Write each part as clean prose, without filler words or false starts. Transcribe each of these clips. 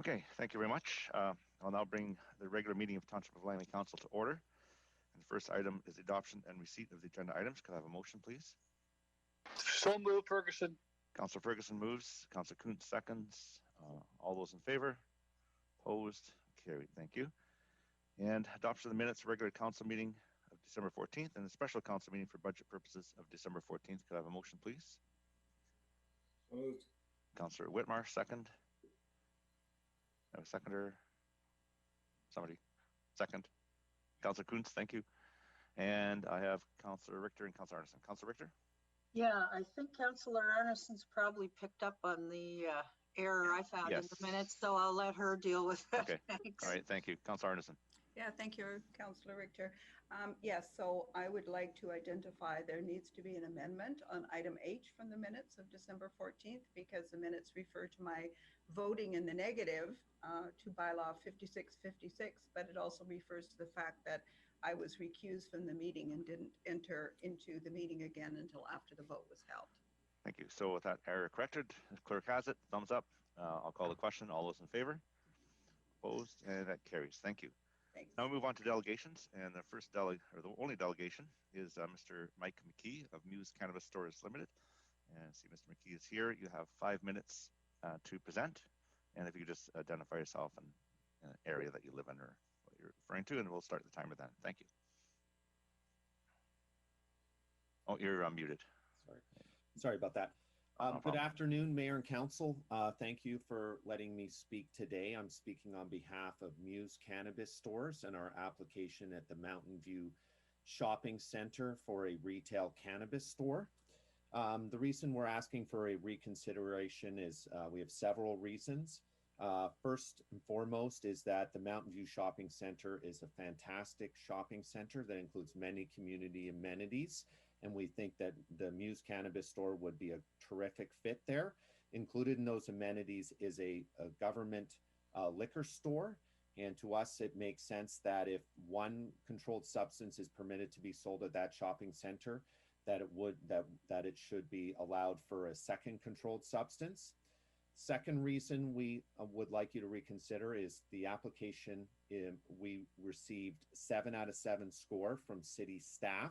Okay, thank you very much. I'll now bring the regular meeting of Township of Langley Council to order. And the first item is adoption and receipt of the agenda items. Could I have a motion, please? So moved, Ferguson. Councillor Ferguson moves. Councillor Kuntz seconds. All those in favor? Opposed? Carried. Thank you. And adoption of the minutes of regular council meeting of December 14th and the special council meeting for budget purposes of December 14th. Could I have a motion, please? Moved. Councillor Whitmar, second. No seconder. Somebody. Second. Councillor Kuntz, thank you. And I have Councillor Richter and Councillor Arneson. Councillor Richter? Yeah, I think Councillor Arneson's probably picked up on the error I found in the minutes, so I'll let her deal with it. Okay. Thanks. All right, thank you. Councillor Arneson. Yeah, thank you, Councillor Richter. Yes, so I would like to identify there needs to be an amendment on item H from the minutes of December 14th because the minutes refer to my voting in the negative to bylaw 5656, but it also refers to the fact that I was recused from the meeting and didn't enter into the meeting again until after the vote was held. Thank you. So with that error corrected, the clerk has it. Thumbs up. I'll call the question. All those in favor? Opposed? And that carries. Thank you. Thanks. Now we move on to delegations, and the first the only delegation is Mr. Mike McKee of Muse Cannabis Stores Limited. And see, Mr. McKee is here. You have 5 minutes to present, and if you could just identify yourself and an area that you live in or what you're referring to, and we'll start the timer then. Thank you. Oh, you're muted. Sorry about that. Good afternoon, Mayor and Council. Thank you for letting me speak today. I'm speaking on behalf of Muse Cannabis Stores and our application at the Mountain View Shopping Center for a retail cannabis store. The reason we're asking for a reconsideration is we have several reasons. First and foremost is that the Mountain View Shopping Center is a fantastic shopping center that includes many community amenities. And we think that the Muse Cannabis Store would be a terrific fit there. Included in those amenities is a government liquor store. And to us, it makes sense that if one controlled substance is permitted to be sold at that shopping center, that it should be allowed for a second controlled substance. Second reason we would like you to reconsider is the application. We received 7 out of 7 score from city staff.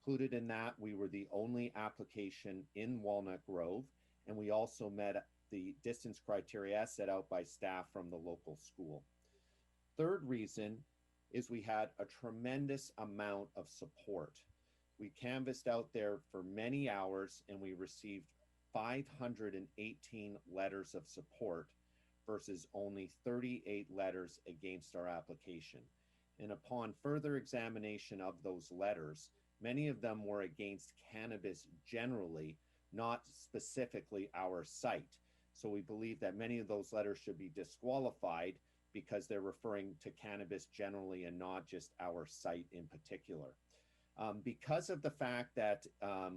Included in that, we were the only application in Walnut Grove, and we also met the distance criteria set out by staff from the local school. Third reason is we had a tremendous amount of support. We canvassed out there for many hours, and we received 518 letters of support versus only 38 letters against our application. And upon further examination of those letters, many of them were against cannabis generally, not specifically our site. So we believe that many of those letters should be disqualified because they're referring to cannabis generally and not just our site in particular. Because of the fact that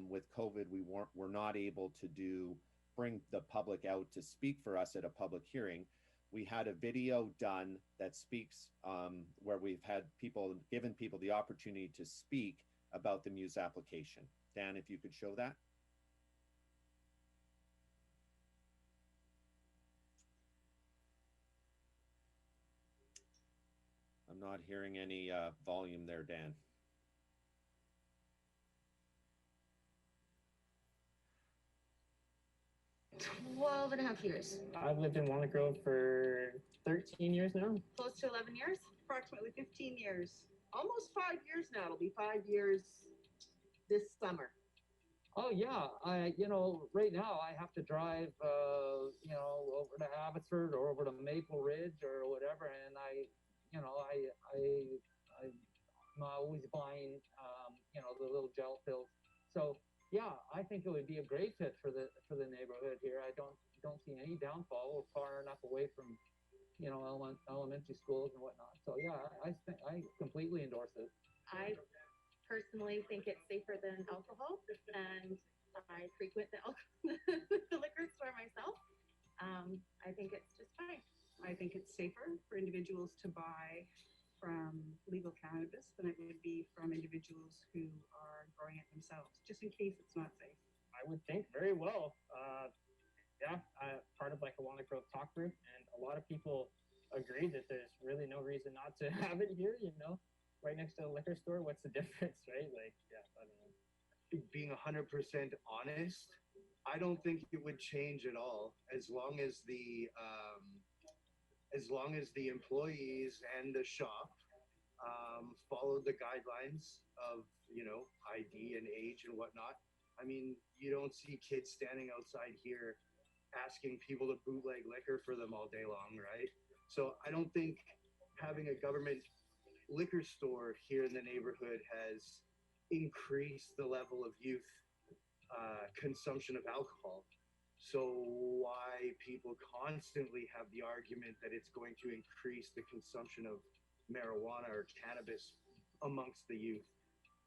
with COVID, we're not able to bring the public out to speak for us at a public hearing, we had a video done that speaks where we've had given people the opportunity to speak about the Muse application. Dan, if you could show that. I'm not hearing any volume there, Dan. 12.5 years. I've lived in Walnut Grove for 13 years now. Close to 11 years? Approximately 15 years. Almost 5 years now. It'll be 5 years this summer. Oh yeah, right now I have to drive, over to Abbotsford or over to Maple Ridge or whatever, and I'm always buying, the little gel pills. So yeah, I think it would be a great fit for the neighborhood here. I don't see any downfall. We're far enough away from, elementary schools and whatnot. So yeah, I completely endorse it. I personally think it's safer than alcohol, and I frequent the liquor store myself. I think it's just fine. I think it's safer for individuals to buy from legal cannabis than it would be from individuals who are growing it themselves, just in case it's not safe. I would think very well. yeah, part of like a Walnut Grove talk group, and a lot of people agree that there's really no reason not to have it here, you know, right next to the liquor store. What's the difference, right? Like, yeah, I don't know. Being 100% honest, I don't think it would change at all as long as the employees and the shop follow the guidelines of, you know, ID and age and whatnot. I mean, you don't see kids standing outside here asking people to bootleg liquor for them all day long, right? So I don't think having a government liquor store here in the neighborhood has increased the level of youth consumption of alcohol. So why people constantly have the argument that it's going to increase the consumption of marijuana or cannabis amongst the youth,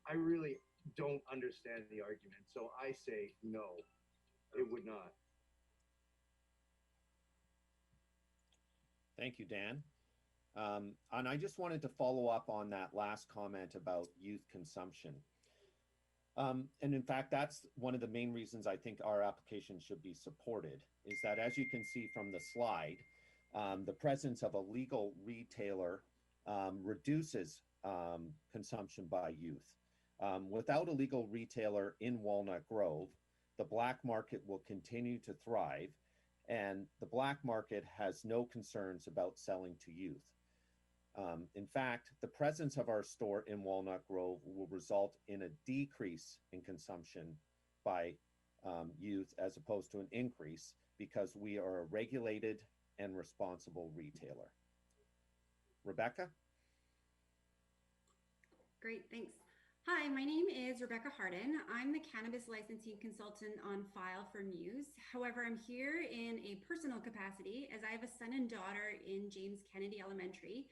I really don't understand the argument. So I say no, it would not. Thank you, Dan. And I just wanted to follow up on that last comment about youth consumption. And in fact, that's one of the main reasons I think our application should be supported, is that as you can see from the slide, the presence of a legal retailer reduces consumption by youth. Without a legal retailer in Walnut Grove, the black market will continue to thrive, and the black market has no concerns about selling to youth. In fact, the presence of our store in Walnut Grove will result in a decrease in consumption by youth as opposed to an increase, because we are a regulated and responsible retailer. Rebecca? Great, thanks. Hi, my name is Rebecca Harden. I'm the cannabis licensing consultant on file for Muse. However, I'm here in a personal capacity as I have a son and daughter in James Kennedy Elementary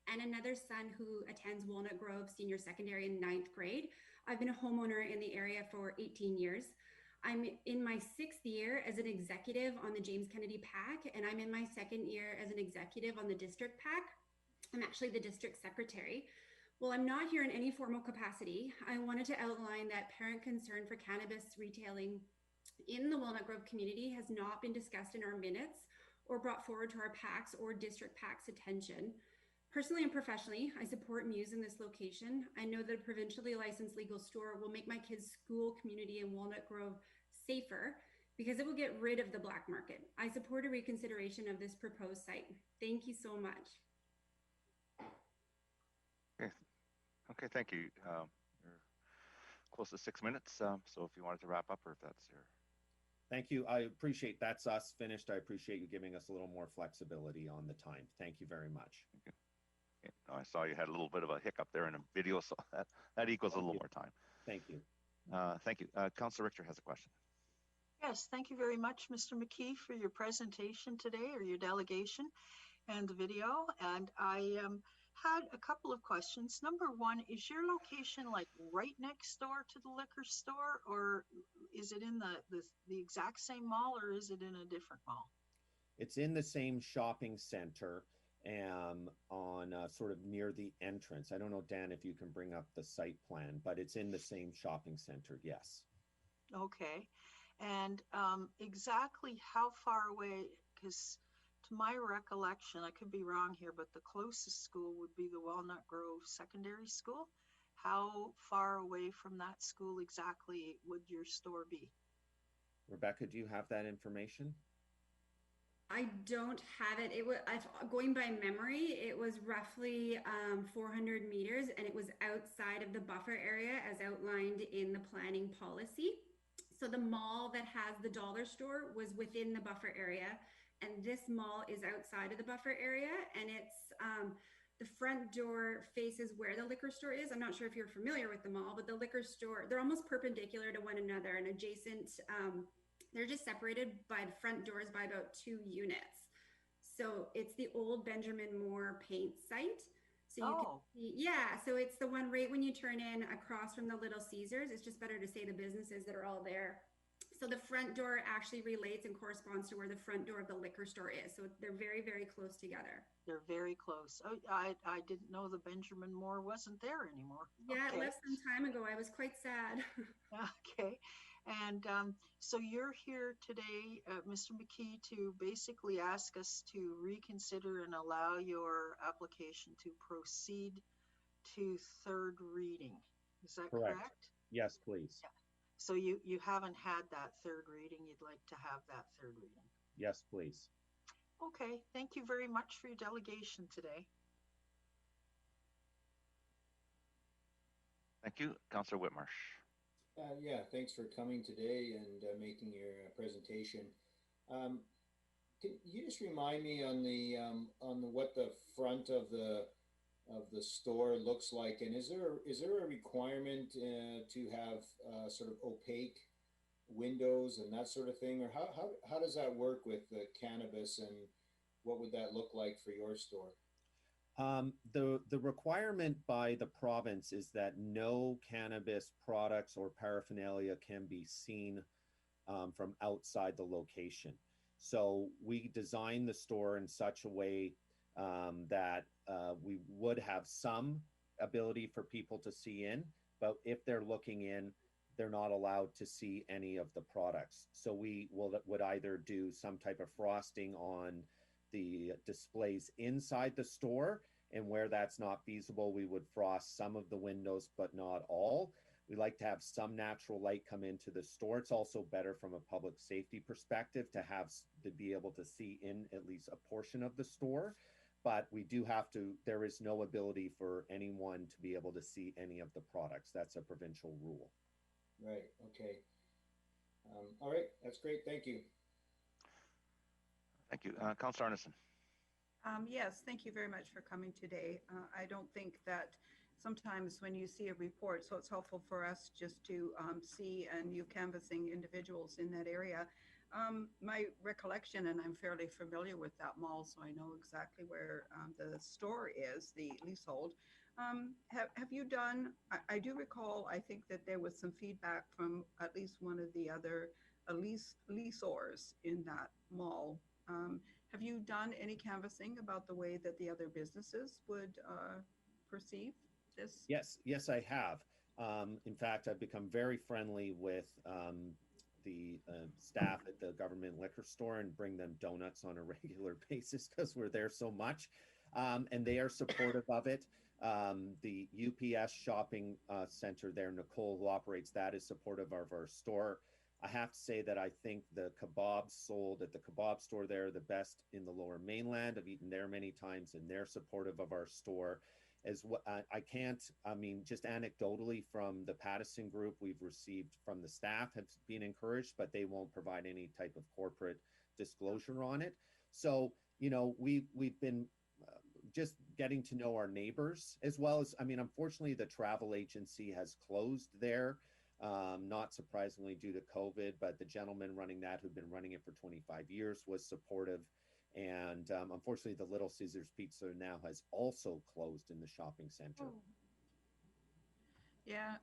and another son who attends Walnut Grove Senior Secondary in 9th grade. I've been a homeowner in the area for 18 years. I'm in my 6th year as an executive on the James Kennedy PAC, and I'm in my 2nd year as an executive on the district PAC. I'm actually the district secretary. Well, I'm not here in any formal capacity. I wanted to outline that parent concern for cannabis retailing in the Walnut Grove community has not been discussed in our minutes or brought forward to our PAC's or district PAC's attention. Personally and professionally, I support Muse in this location. I know that a provincially licensed legal store will make my kids' school community in Walnut Grove safer because it will get rid of the black market. I support a reconsideration of this proposed site. Thank you so much. Okay, thank you. You're close to 6 minutes, so if you wanted to wrap up, or if that's your... Thank you. I appreciate that's us finished. I appreciate you giving us a little more flexibility on the time. Thank you very much. Okay. I saw you had a little bit of a hiccup there in a video, so that equals a little more time. Thank you. Thank you. Councillor Richter has a question. Yes, thank you very much, Mr. McKee, for your presentation today, or your delegation and the video. And I had a couple of questions. Number one, is your location like right next door to the liquor store, or is it in the exact same mall, or is it in a different mall? It's in the same shopping center on sort of near the entrance. I don't know, Dan, if you can bring up the site plan, but it's in the same shopping center, yes. Okay. And exactly how far away, because to my recollection, I could be wrong here, but the closest school would be the Walnut Grove Secondary School. How far away from that school exactly would your store be? Rebecca, do you have that information? I don't have it. It was, going by memory, it was roughly 400 meters, and it was outside of the buffer area as outlined in the planning policy. So the mall that has the dollar store was within the buffer area, and this mall is outside of the buffer area, and it's the front door faces where the liquor store is. I'm not sure if you're familiar with the mall, but the liquor store, they're almost perpendicular to one another and adjacent. They're just separated by the front doors by about 2 units. So it's the old Benjamin Moore paint site. So you can see, yeah, so it's the one right when you turn in across from the Little Caesars. It's just better to say the businesses that are all there. So the front door actually relates and corresponds to where the front door of the liquor store is. So they're very, very close together. They're very close. Oh, I didn't know the Benjamin Moore wasn't there anymore. Yeah, Okay. it left some time ago. I was quite sad. Okay. And so you're here today, Mr. McKee, to basically ask us to reconsider and allow your application to proceed to third reading. Is that correct? Yes, please. Yeah. So you haven't had that third reading. You'd like to have that third reading. Yes, please. Okay. Thank you very much for your delegation today. Thank you. Councillor Whitmarsh. Yeah, thanks for coming today and making your presentation. Can you just remind me on the what the front of the store looks like, and is there a requirement to have sort of opaque windows and that sort of thing, or how does that work with the cannabis, and what would that look like for your store? The requirement by the province is that no cannabis products or paraphernalia can be seen from outside the location. So we design the store in such a way that we would have some ability for people to see in, but if they're looking in, they're not allowed to see any of the products. So we would either do some type of frosting on the displays inside the store, and where that's not feasible, we would frost some of the windows, but not all. We like to have some natural light come into the store. It's also better from a public safety perspective to be able to see in at least a portion of the store. But we do have to, there is no ability for anyone to be able to see any of the products. That's a provincial rule. Right, okay. All right, that's great, thank you. Thank you. Councillor Arneson. Yes, thank you very much for coming today. I don't think that sometimes when you see a report, so it's helpful for us just to see and you canvassing individuals in that area. My recollection, and I'm fairly familiar with that mall, so I know exactly where the store is, the leasehold. Have you done, I do recall, I think that there was some feedback from at least one of the other leaseors in that mall. Have you done any canvassing about the way that the other businesses would perceive this? Yes, I have. In fact, I've become very friendly with the staff at the government liquor store and bring them donuts on a regular basis because we're there so much. And they are supportive of it. The UPS shopping center there, Nicole, who operates that, is supportive of our store. I have to say that I think the kebabs sold at the kebab store there are the best in the Lower Mainland. I've eaten there many times, and they're supportive of our store. As what I mean, just anecdotally from the Pattison group, we've received from the staff have been encouraged, but they won't provide any type of corporate disclosure on it. So, you know, we've been just getting to know our neighbors, as well as, I mean, unfortunately, the travel agency has closed there. Not surprisingly due to COVID, but the gentleman running that, who'd been running it for 25 years, was supportive. And unfortunately, the Little Caesars Pizza now has also closed in the shopping center. Oh. Yeah,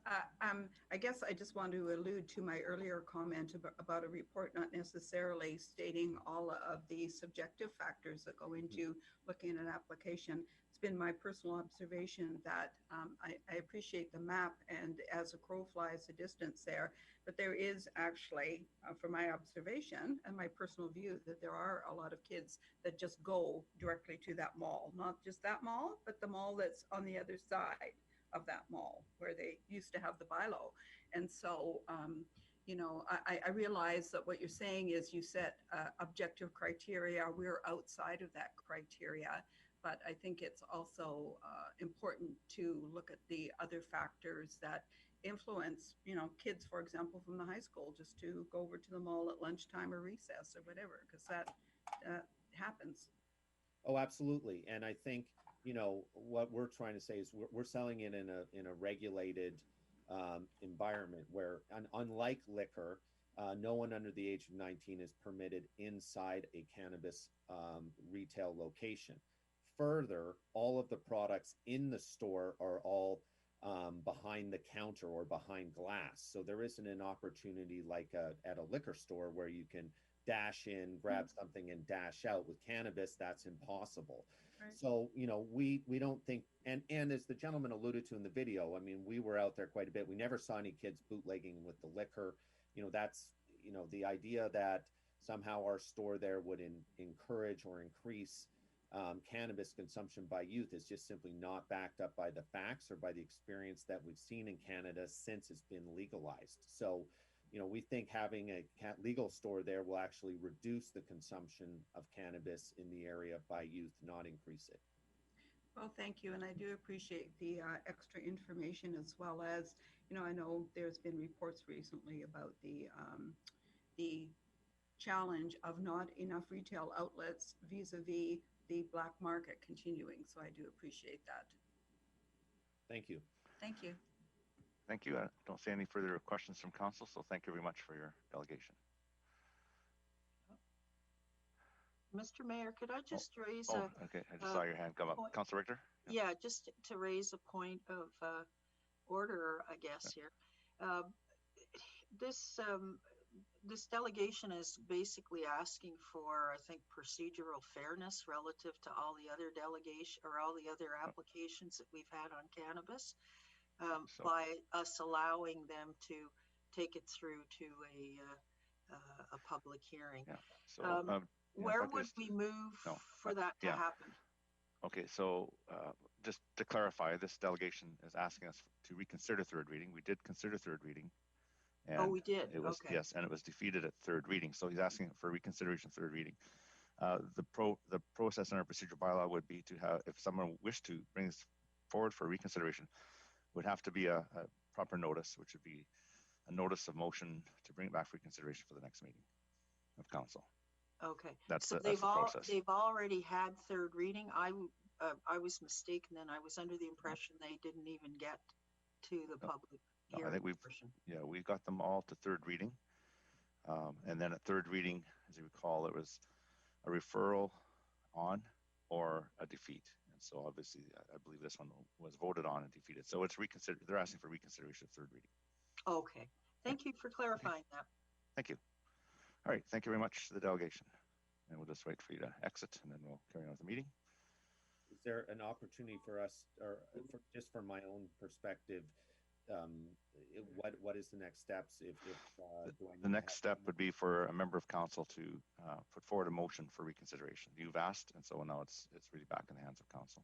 I guess I just want to allude to my earlier comment about a report not necessarily stating all of the subjective factors that go into looking at an application. It's been my personal observation that I appreciate the map, and as a crow flies the distance there, but there is actually, from my observation and my personal view, that there are a lot of kids that just go directly to that mall, not just that mall, but the mall that's on the other side of that mall where they used to have the bylaw. And so, you know, I realize that what you're saying is you set objective criteria. We're outside of that criteria, but I think it's also important to look at the other factors that influence, you know, kids, for example, from the high school, just to go over to the mall at lunchtime or recess or whatever, because that happens. Oh, absolutely. And I think, you know, what we're trying to say is we're selling it in a regulated environment where, unlike liquor, no one under the age of 19 is permitted inside a cannabis retail location. Further, all of the products in the store are all behind the counter or behind glass. So there isn't an opportunity like at a liquor store where you can dash in, grab something, and dash out. With cannabis, that's impossible. Right. So, you know, we don't think, and as the gentleman alluded to in the video, I mean, we were out there quite a bit. We never saw any kids bootlegging with the liquor. that's, the idea that somehow our store there would encourage or increase cannabis consumption by youth is just simply not backed up by the facts or by the experience that we've seen in Canada since it's been legalized. So, we think having a legal store there will actually reduce the consumption of cannabis in the area by youth, not increase it. Well, thank you, and I do appreciate the extra information, as well as, I know there's been reports recently about the challenge of not enough retail outlets vis-a-vis the black market continuing. So I do appreciate that. Thank you. Thank you. Thank you. I don't see any further questions from council, so thank you very much for your delegation. Mr. Mayor, could I just raise okay. I just saw your hand come up. Councilor Richter? Yeah, just to raise a point of order, I guess, here. This delegation is basically asking for, I think, procedural fairness relative to all the other delegation or all the other applications that we've had on cannabis, by us allowing them to take it through to a public hearing. Yeah. So, where would we move for that to happen? Okay, so just to clarify, this delegation is asking us to reconsider third reading. We did consider third reading. And we did. It was, okay. Yes, and it was defeated at third reading. So he's asking for reconsideration of third reading. The process in our procedural bylaw would be to have, if someone wished to bring this forward for reconsideration, would have to be a proper notice, which would be a notice of motion to bring it back for reconsideration for the next meeting of council. Okay. That's so the process. They've already had third reading. I was mistaken, and I was under the impression they didn't even get to the public. No, I think we've got them all to third reading. And then at third reading, as you recall, it was a referral on or a defeat. And so obviously, I believe this one was voted on and defeated. So it's reconsidered. They're asking for reconsideration of third reading. Okay. Thank you for clarifying that. Thank you. All right. Thank you very much to the delegation. And we'll just wait for you to exit, and then we'll carry on with the meeting. Is there an opportunity for us, or just from my own perspective, what is the next steps? The next step would be for a member of council to put forward a motion for reconsideration. You've asked, and so now it's really back in the hands of council.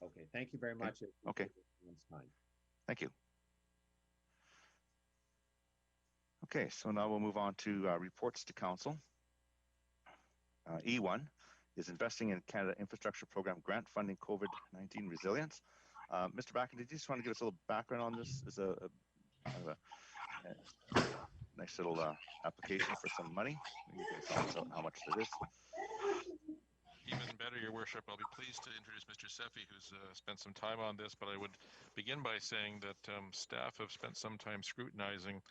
Okay, thank you very much. Okay. Thank you. Okay, so now we'll move on to reports to council. E1 is investing in Canada Infrastructure Program grant funding COVID-19 resilience. Mr. Backen, did you just want to give us a little background on this? As a nice little application for some money. You can tell us how much it is. Even better, Your Worship. I'll be pleased to introduce Mr. Seffi, who's spent some time on this, but I would begin by saying that staff have spent some time scrutinizing,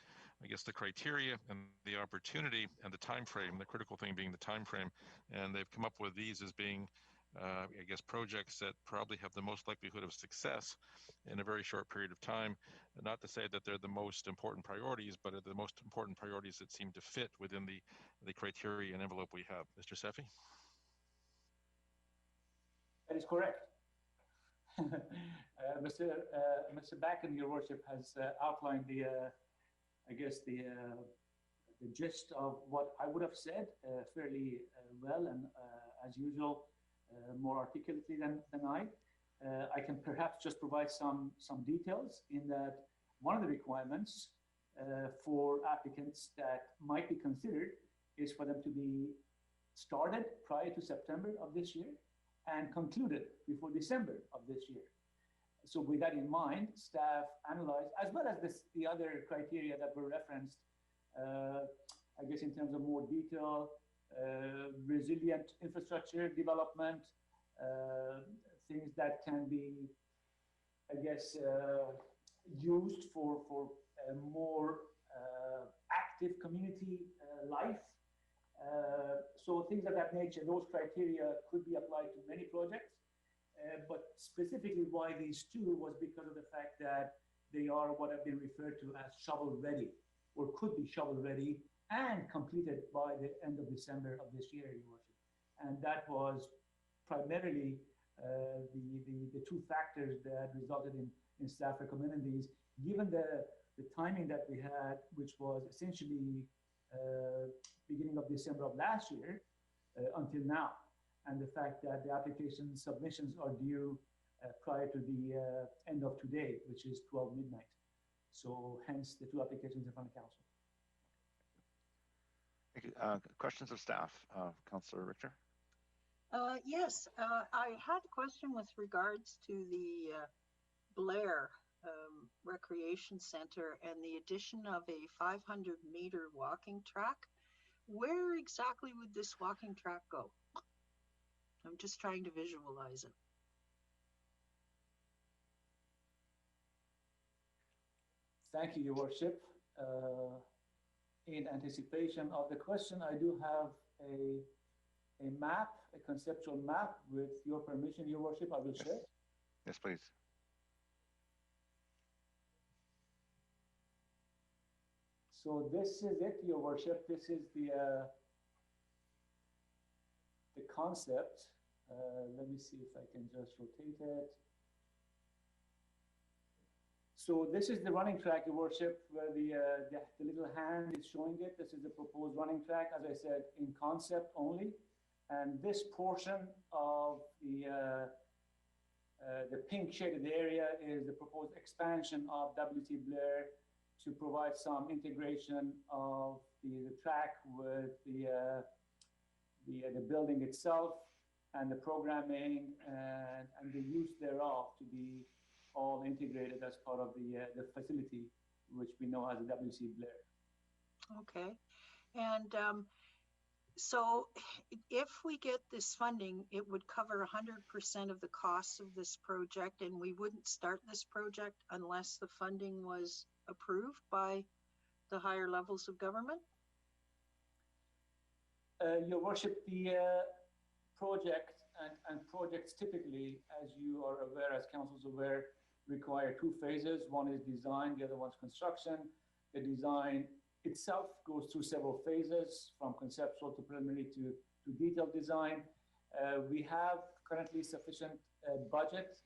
I guess, the criteria and the opportunity and the time frame, the critical thing being the time frame, and they've come up with these as being I guess, projects that probably have the most likelihood of success in a very short period of time. Not to say that they're the most important priorities, but are the most important priorities that seem to fit within the criteria and envelope we have. Mr. Seffi? That is correct. Mr. Backen, Your Worship, has outlined the gist of what I would have said fairly well, and as usual, more articulately than I. I can perhaps just provide some details in that one of the requirements for applicants that might be considered is for them to be started prior to September of this year and concluded before December of this year. So with that in mind, staff analyzed, as well as the other criteria that were referenced, I guess in terms of more detail, resilient infrastructure development, things that can be, I guess, used for a more active community life. So things of that nature, those criteria could be applied to many projects, but specifically why these two was because of the fact that they are what have been referred to as shovel ready, or could be shovel ready and completed by the end of December of this year, Your Worship. And that was primarily the two factors that resulted in staff recommending these, given the the timing that we had, which was essentially beginning of December of last year until now, and the fact that the application submissions are due prior to the end of today, which is 12 midnight. So hence the two applications in front of council. Thank you. Questions of staff, Councillor Richter? Yes, I had a question with regards to the Blair Recreation Center and the addition of a 500-meter walking track. Where exactly would this walking track go? I'm just trying to visualize it. Thank you, Your Worship. In anticipation of the question, I do have a map, a conceptual map. With your permission, Your Worship, I will share. Yes, please. So this is it, Your Worship. This is the concept. Let me see if I can just rotate it. So this is the running track, Your Worship, where the little hand is showing it. This is the proposed running track, as I said, in concept only. And this portion of the pink shaded area is the proposed expansion of WC Blair to provide some integration of the track with the building itself and the programming and the use thereof to be all integrated as part of the facility, which we know as the WC Blair. Okay. And so if we get this funding, it would cover 100% of the costs of this project, and we wouldn't start this project unless the funding was approved by the higher levels of government? Your Worship, the project and projects typically, as you are aware, as council's aware, require two phases. One is design, the other one's construction. The design itself goes through several phases, from conceptual to preliminary to detailed design. We have currently sufficient budget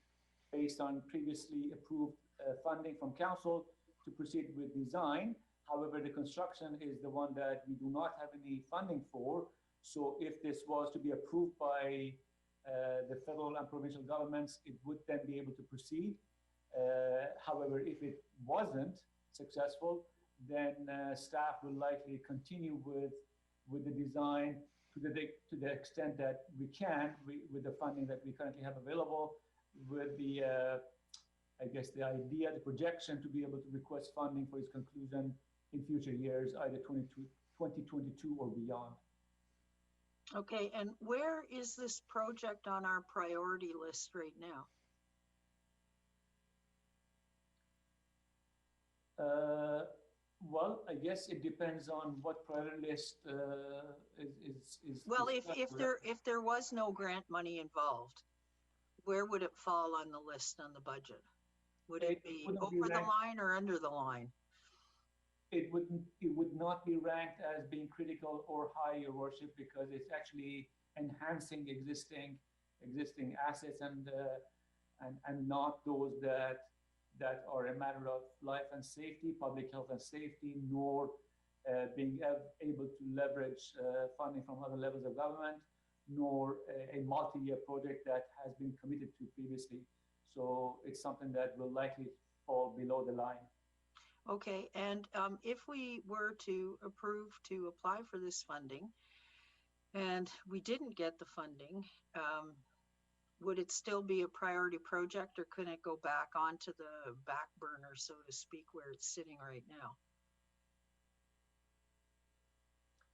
based on previously approved funding from council to proceed with design. However, the construction is the one that we do not have any funding for. So if this was to be approved by the federal and provincial governments, it would then be able to proceed. However, if it wasn't successful, then staff will likely continue with the design to the extent that we can with the funding that we currently have available, with the I guess the idea, the projection to be able to request funding for its conclusion in future years, either 2022 or beyond. Okay, and where is this project on our priority list right now? Well, I guess it depends on what priority list is. Well, if there was no grant money involved, where would it fall on the list on the budget? Would it be over the line or under the line? It would not be ranked as being critical or high, Your Worship, because it's actually enhancing existing assets and not those that are a matter of life and safety, public health and safety, nor being able to leverage funding from other levels of government, nor a multi-year project that has been committed to previously. So it's something that will likely fall below the line. Okay, and if we were to approve to apply for this funding and we didn't get the funding, would it still be a priority project, or could it go back onto the back burner, so to speak, where it's sitting right now?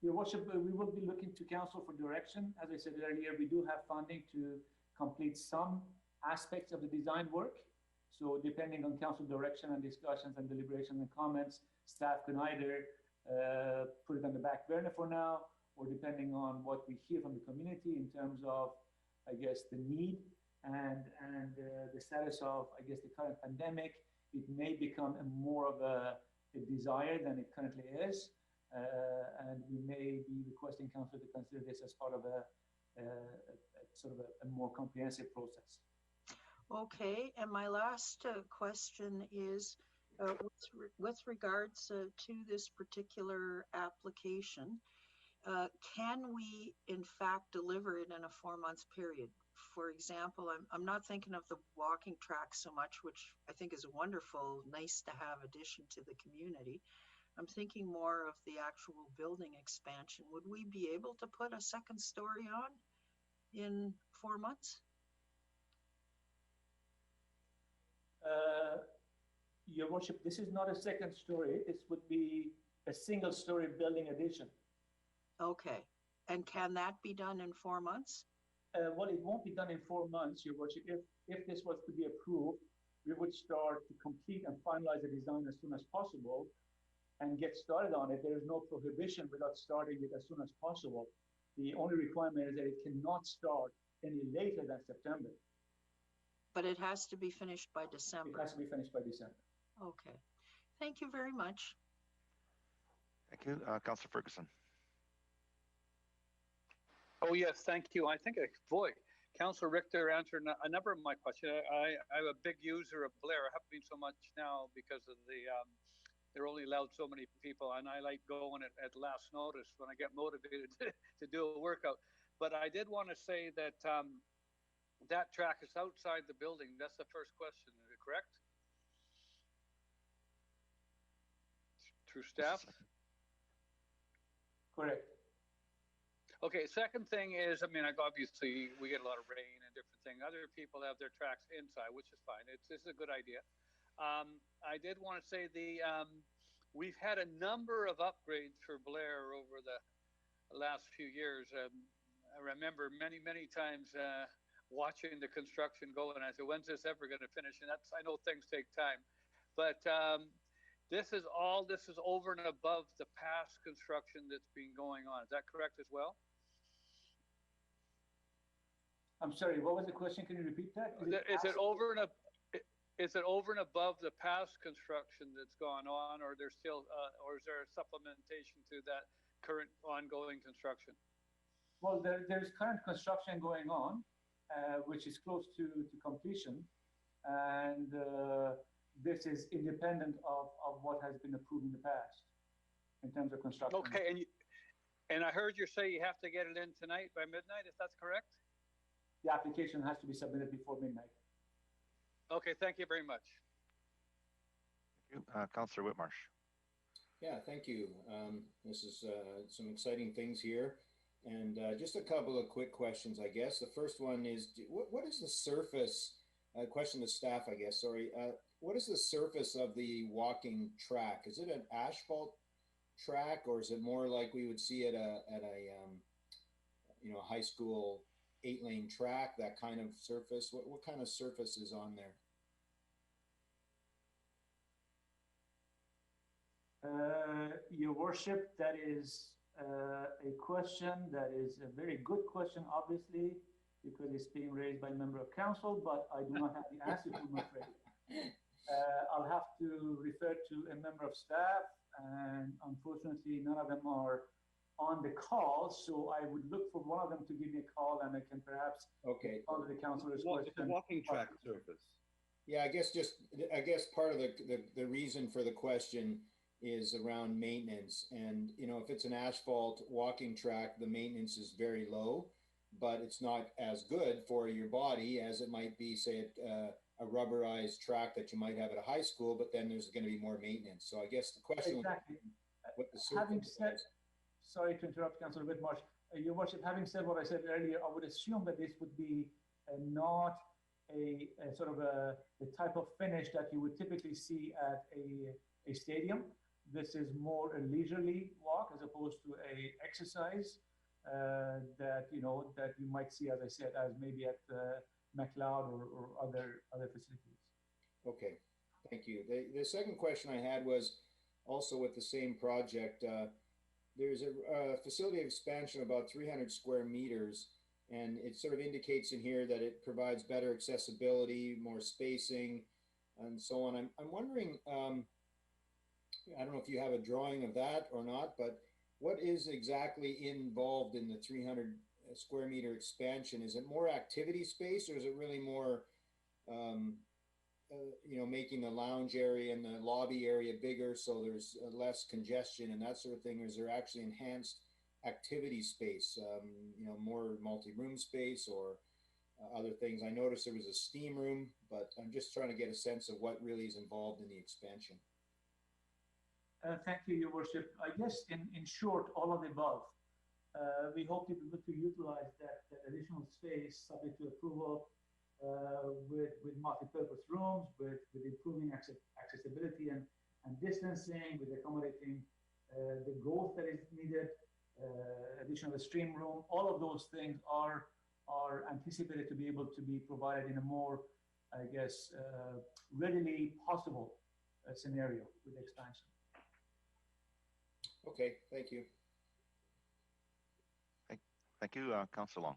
Your Worship, we will be looking to council for direction. As I said earlier, we do have funding to complete some aspects of the design work. So depending on council direction and discussions and deliberations and comments, staff can either put it on the back burner for now, or depending on what we hear from the community in terms of, I guess, the need and the status of, I guess, the current pandemic, it may become more of a desire than it currently is. And we may be requesting council to consider this as part of a sort of a more comprehensive process. Okay, and my last question is, With regards to this particular application, can we in fact deliver it in a 4 month period? For example, I'm not thinking of the walking track so much, which I think is a wonderful, nice to have addition to the community. I'm thinking more of the actual building expansion. Would we be able to put a second story on in 4 months? Your Worship, this is not a second story. This would be a single story building addition. Okay. And can that be done in 4 months? Well, it won't be done in 4 months, Your Worship. If this was to be approved, we would start to complete and finalize the design as soon as possible and get started on it. There is no prohibition without starting it as soon as possible. The only requirement is that it cannot start any later than September. But it has to be finished by December. It has to be finished by December. Okay. Thank you very much. Thank you. Councillor Ferguson. Oh, yes, thank you. I think, boy, Councillor Richter answered a number of my questions. I'm a big user of Blair. I haven't been so much now because of the, they're only allowed so many people, and I like going at last notice when I get motivated to do a workout. But I did want to say that that track is outside the building. That's the first question. Is it correct? Through staff? Correct. Okay, second thing is, I mean, like obviously we get a lot of rain and different things. Other people have their tracks inside, which is fine. This is a good idea. I did want to say we've had a number of upgrades for Blair over the last few years. I remember many times watching the construction go, and I said, when's this ever going to finish? And I know things take time, but this is over and above the past construction that's been going on. Is that correct as well? I'm sorry, what was the question? Can you repeat that? Is it over and above the past construction that's gone on, or there's still, or is there a supplementation to that current ongoing construction? Well, there's current construction going on, which is close to completion, and this is independent of what has been approved in the past in terms of construction. Okay, and I heard you say you have to get it in tonight by midnight, if that's correct? The application has to be submitted before midnight. Okay, thank you very much. Thank you. Councillor Whitmarsh. Yeah, thank you. This is some exciting things here. And just a couple of quick questions, I guess. The first one is, what is the surface, question to staff, I guess, sorry. What is the surface of the walking track? Is it an asphalt track, or is it more like we would see at a high school 8-lane track, that kind of surface? What kind of surface is on there? Your Worship, that is a question that is a very good question, obviously, because it's being raised by a member of council, but I do not have the answer to, I'm afraid. I'll have to refer to a member of staff, and unfortunately, none of them are on the call, so I would look for one of them to give me a call, and I can perhaps respond to the councilor's question. The walking track surface. Yeah, I guess part of the reason for the question is around maintenance. And, if it's an asphalt walking track, the maintenance is very low, but it's not as good for your body as it might be, say, a rubberized track that you might have at a high school, but then there's going to be more maintenance. So I guess the question exactly. What the surface is. Sorry to interrupt, Councillor Whitmarsh. Your Worship, having said what I said earlier, I would assume that this would be not a sort of the type of finish that you would typically see at a stadium. This is more a leisurely walk as opposed to a exercise that you might see, as I said, as maybe at MacLeod or other facilities. Okay, thank you. The second question I had was also with the same project. There's a facility expansion of about 300 square meters, and it sort of indicates in here that it provides better accessibility, more spacing, and so on. I'm wondering, I don't know if you have a drawing of that or not, but what is exactly involved in the 300 square meter expansion? Is it more activity space, or is it really more making the lounge area and the lobby area bigger so there's less congestion and that sort of thing? Or is there actually enhanced activity space, more multi-room space or other things? I noticed there was a steam room, but I'm just trying to get a sense of what really is involved in the expansion. Thank you, Your Worship. I guess in short, all of the above. We hope to be able to utilize that additional space subject to approval with multi-purpose rooms, with improving accessibility and distancing, with accommodating the growth that is needed, additional stream room. All of those things are anticipated to be able to be provided in a more, I guess, readily possible scenario with the expansion. Okay, thank you. Thank you, Councillor Long.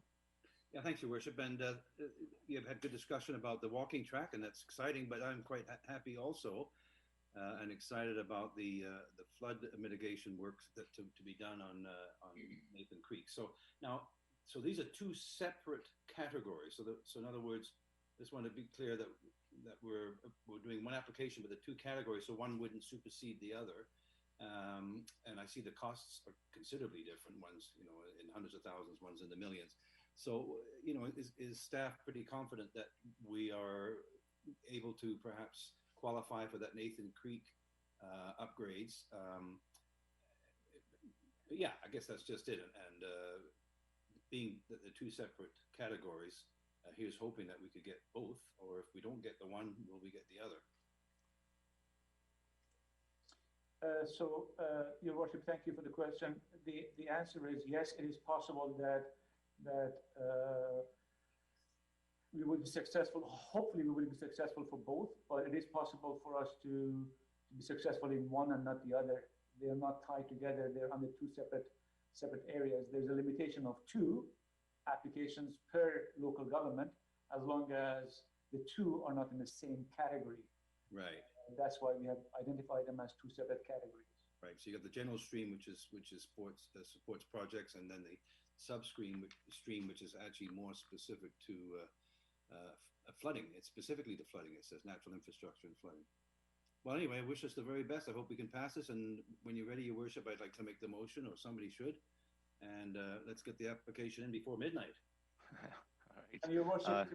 Yeah, thanks, Your Worship. And you've had good discussion about the walking track, and that's exciting. But I'm quite happy also, and excited about the flood mitigation works that to be done on Nathan Creek. So now, these are two separate categories. So in other words, just want to be clear that we're doing one application with the two categories, so one wouldn't supersede the other. And I see the costs are considerably different. One's in hundreds of thousands, one's in the millions. So is staff pretty confident that we are able to perhaps qualify for that Nathan Creek upgrades? Yeah, I guess that's just it. And being the two separate categories, here's hoping that we could get both, or if we don't get the one, will we get the other? Your Worship, thank you for the question. The answer is yes, it is possible that we will be successful. Hopefully we will be successful for both, but it is possible for us to be successful in one and not the other. They are not tied together. They're under two separate areas. There's a limitation of 2 applications per local government, as long as the 2 are not in the same category. Right. That's why we have identified them as 2 separate categories. Right. So you got the general stream, which is supports projects, and then the substream stream, which is actually more specific to flooding. It's specifically to flooding. It says natural infrastructure and flooding. Well, anyway, I wish us the very best. I hope we can pass this. And when you're ready, Your Worship, I'd like to make the motion, or somebody should. And let's get the application in before midnight. All right. And Your Worship,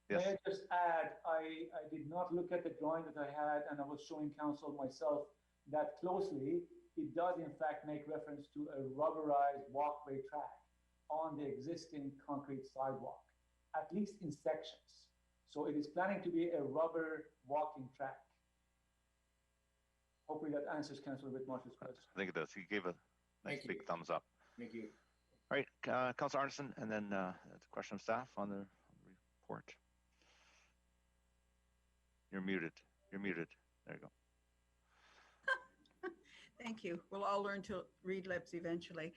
Yes. may I just add, I did not look at the drawing that I had, and I was showing council myself that closely. It does in fact make reference to a rubberized walkway track on the existing concrete sidewalk, at least in sections. So it is planning to be a rubber walking track. Hopefully that answers Councillor Whitmarsh's question. I think it does. He gave a nice big thumbs up. Thank you. All right, Councillor Arneson, and then the question of staff on the report. You're muted. You're muted. There you go. Thank you. We'll all learn to read lips eventually.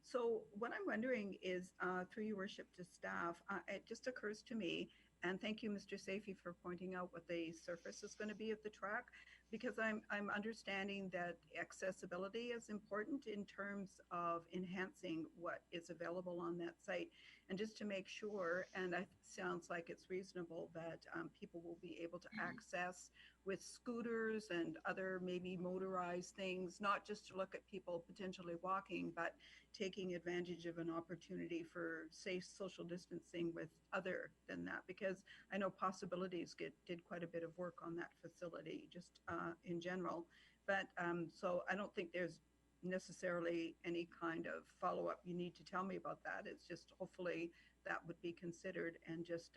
So what I'm wondering is, through your worship to staff, it just occurs to me, and thank you, Mr. Safi, for pointing out what the surface is going to be of the track, because I'm understanding that accessibility is important in terms of enhancing what is available on that site. And just to make sure, and it sounds like it's reasonable that people will be able to access with scooters and other maybe motorized things, not just to look at people potentially walking, but taking advantage of an opportunity for safe social distancing with other than that, because I know Possibilities did quite a bit of work on that facility just in general. But so I don't think there's necessarily any kind of follow-up you need to tell me about that. It's just hopefully that would be considered, and just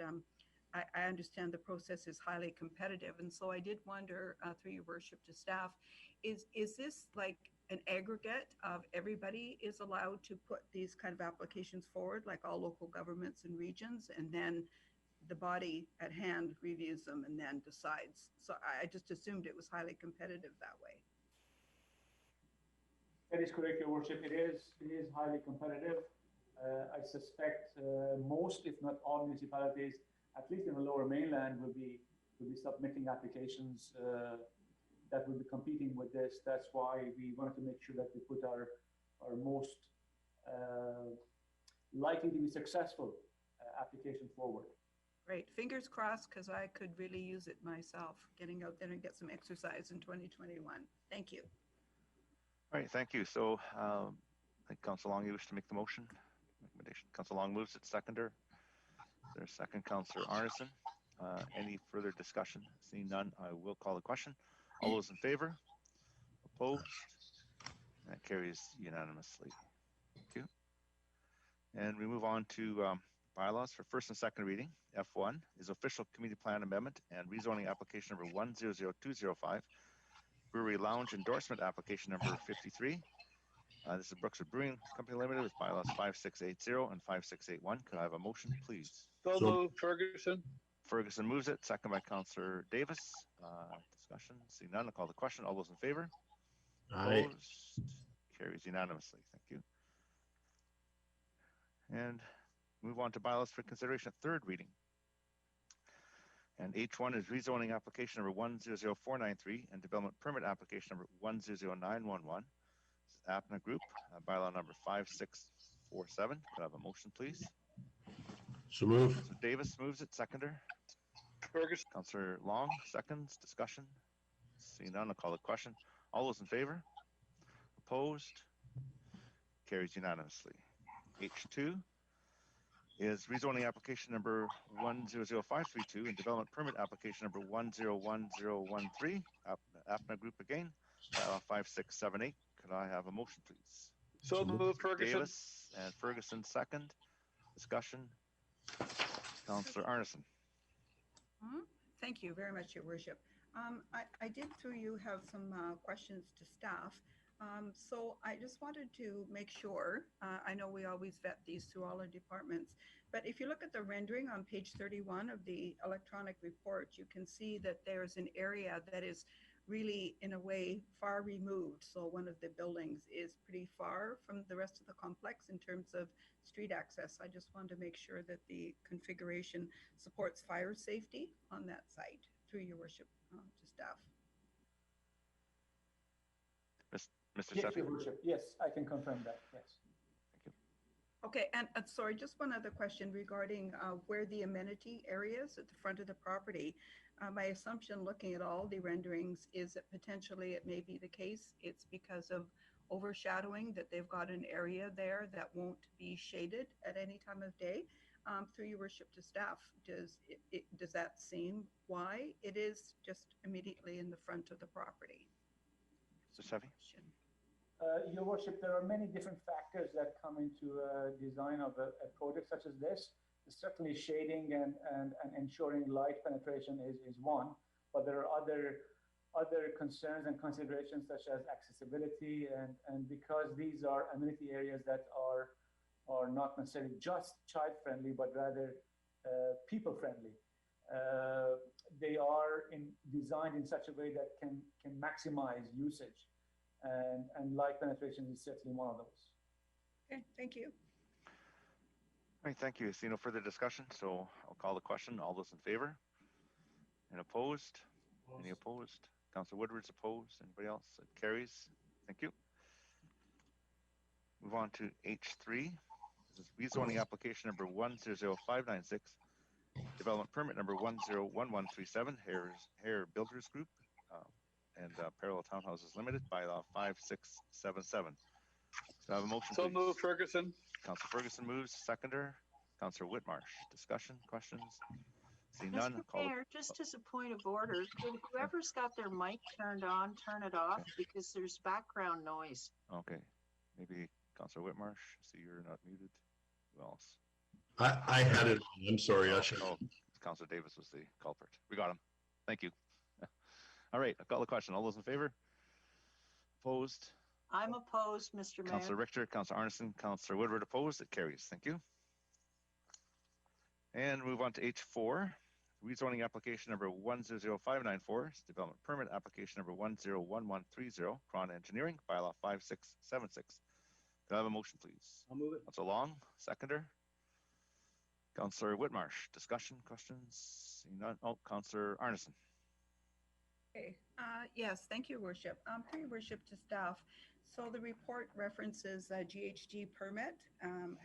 I understand the process is highly competitive, and so I did wonder through your worship to staff, is this like an aggregate of everybody is allowed to put these kind of applications forward, like all local governments and regions, and then the body at hand reviews them and then decides? So I just assumed it was highly competitive that way. That is correct, Your Worship. It is highly competitive. I suspect most, if not all, municipalities, at least in the Lower Mainland, will be submitting applications that will be competing with this. That's why we wanted to make sure that we put our most likely to be successful application forward. Great. fingers crossed, because I could really use it myself, getting out there and get some exercise in 2021. Thank you. All right, thank you. So I think Councillor Long, you wish to make the motion? Recommendation. Councillor Long moves it, seconder. Is there a second? Councillor Arneson. Any further discussion? Seeing none, I will call the question. All those in favor? Opposed? That carries unanimously. Thank you. And we move on to bylaws for first and second reading. F1 is official community plan amendment and rezoning application number 100205. Brewery Lounge endorsement application number 53. This is Brookswood Brewing Company Limited with bylaws 5680 and 5681. Could I have a motion, please? So moved, Ferguson. Ferguson moves it, second by Councillor Davis. Discussion, see none, I'll call the question. All those in favor? Aye. Opposed? Carries unanimously. Thank you. And move on to bylaws for consideration at third reading. And H1 is rezoning application number 100493 and development permit application number 100911. This is APNA Group, bylaw number 5647. Could I have a motion, please? So move. So Davis moves it, seconder. Ferguson. Councillor Long, seconds. Discussion. Seeing none, I'll call the question. All those in favor? Opposed? Carries unanimously. H2 is rezoning application number 100532 and development permit application number 101013. APNA Group again, bylaw 5678. Could I have a motion, please? So moved, Ferguson. Davis and Ferguson, second. Discussion. Councillor Arneson. Thank you very much, Your Worship. I did through you have some questions to staff. So I just wanted to make sure, I know we always vet these through all our departments, but if you look at the rendering on page 31 of the electronic report, you can see that there's an area that is really, in a way, far removed. So one of the buildings is pretty far from the rest of the complex in terms of street access. I just wanted to make sure that the configuration supports fire safety on that site, through Your Worship, to staff. Mr. Yes, Sethi. Your Worship. Yes, I can confirm that. Yes. Thank you. Okay, and sorry, just one other question regarding where the amenity areas at the front of the property. My assumption, looking at all the renderings, is that potentially it may be the case it's because of overshadowing, that they've got an area there that won't be shaded at any time of day. Through Your Worship to staff, does that seem why it is just immediately in the front of the property? Mr. Sethi. Your Worship, there are many different factors that come into design of a project such as this. Certainly shading and ensuring light penetration is one, but there are other concerns and considerations such as accessibility and because these are amenity areas that are not necessarily just child friendly, but rather people friendly. They are designed in such a way that can maximize usage. And light penetration is certainly one of those. Okay, thank you. All right, thank you. See no further discussion, so I'll call the question. All those in favor? And opposed? Any opposed? Councillor Woodward's opposed. Anybody else? It carries. Thank you. Move on to H3. This is rezoning application number 100596. Development permit number 101137. Hare Builders Group. And Parallel Townhouses Limited, bylaw 5677. So I have a motion, So please. moved, Ferguson. Councillor Ferguson moves, seconder. Councillor Whitmarsh. Discussion, questions? See none. Mr. Mayor, just as a point of order, could whoever's got their mic turned on, turn it off, because there's background noise. Okay. Maybe Councillor Whitmarsh. See, you're not muted. Who else? I had it. I'm sorry. I should. Oh, Councillor Davis was the culprit. We got him. Thank you. All right, I'll call the question. All those in favor? Opposed? I'm opposed, Mr. Mayor. Councillor Richter, Councillor Arneson, Councillor Woodward opposed. It carries. Thank you. And move on to H4. Rezoning application number 100594. Development permit application number 101130. Cron Engineering, bylaw 5676. Could I have a motion, please? I'll move it. Councillor Long, seconder. Councillor Whitmarsh, discussion, questions? Seeing none. Oh, Councillor Arneson. Okay. Yes, thank you, Worship. Through Your Worship to staff. So the report references a GHG permit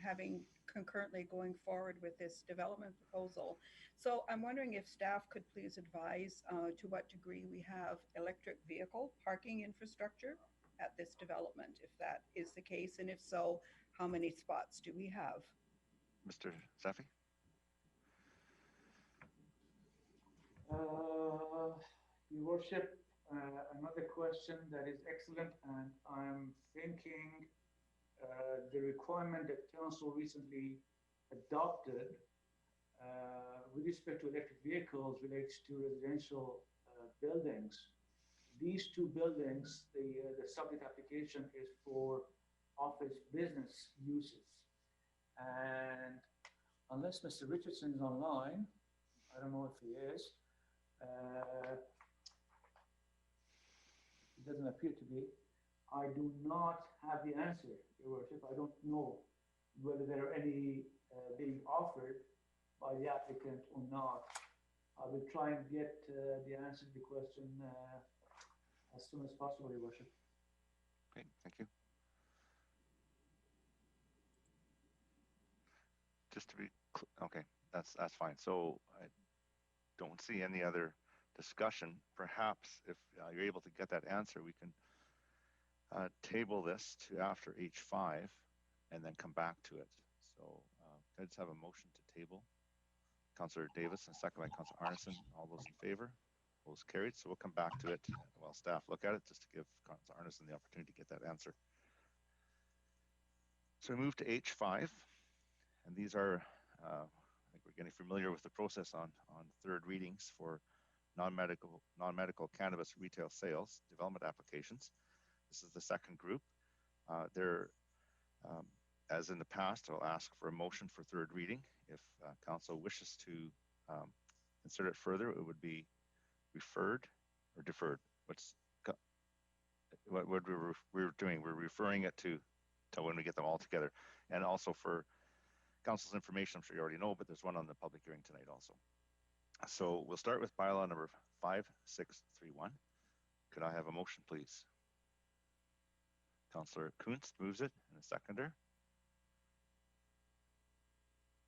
having concurrently going forward with this development proposal. So I'm wondering if staff could please advise to what degree we have electric vehicle parking infrastructure at this development, if that is the case, and if so, how many spots do we have? Mr. Safi? Your Worship, another question that is excellent, and I'm thinking the requirement that Council recently adopted with respect to electric vehicles relates to residential buildings. These two buildings, the subject application is for office business uses. And unless Mr. Richardson is online, I don't know if he is, it doesn't appear to be. I do not have the answer, Your Worship. I don't know whether there are any being offered by the applicant or not. I will try and get the answer to the question as soon as possible, Your Worship. Okay, thank you. Just to be okay, that's fine. So I don't see any other discussion. Perhaps if you're able to get that answer, we can table this to after H5 and then come back to it. So can I just have a motion to table? Councillor Davis and second by Councillor Arneson. All those in favor? Those carried. So we'll come back to it while staff look at it, just to give Councillor Arneson the opportunity to get that answer. So we move to H5, and these are, I think we're getting familiar with the process on third readings for non-medical cannabis retail sales development applications. This is the second group. As in the past, I'll ask for a motion for third reading. If council wishes to consider it further, it would be referred or deferred. What we're doing, we're referring it to when we get them all together. And also for council's information, I'm sure you already know, but there's one on the public hearing tonight also. So we'll start with bylaw number 5631. Could I have a motion, please? Councillor Kunst moves it, and a seconder.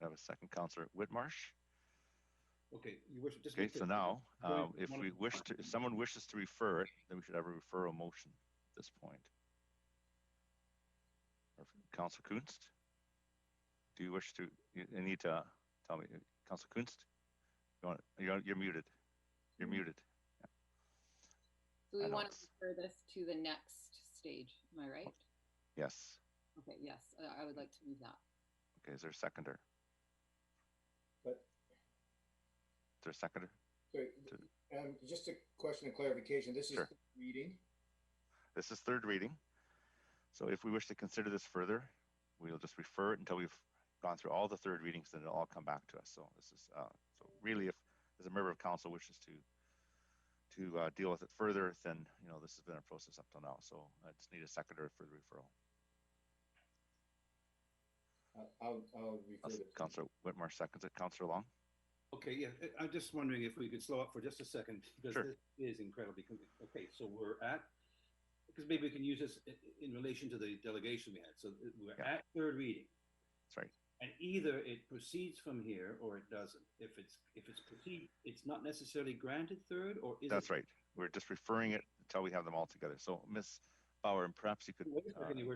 I have a second, Councillor Whitmarsh. Okay, you wish just okay. So now, if someone wishes to refer it, then we should have a referral motion at this point. Councillor Kunst, do you wish to? You need to tell me, Councillor Kunst. You're muted. You're muted. Yeah. So we want to refer this to the next stage. Am I right? Yes. Okay. Yes, I would like to move that. Okay. Is there a seconder? But is there a seconder? Sorry, just a question of clarification. This is sure. Third reading. This is third reading. So if we wish to consider this further, we'll just refer it until we've gone through all the third readings, then it'll all come back to us. So this is so really, if as a member of council wishes to deal with it further, then this has been a process up till now. So I just need a seconder for the referral. I'll refer it. Councillor Whitmore seconds it. Councillor Long. Okay, yeah, I'm just wondering if we could slow up for just a second, because sure. This is incredibly okay. So because maybe we can use this in relation to the delegation we had. So we're at third reading. That's right. And either it proceeds from here or it doesn't. If it's proceed, it's not necessarily granted third, or is that's right. We're just referring it until we have them all together. So Ms. Bauer, and perhaps you could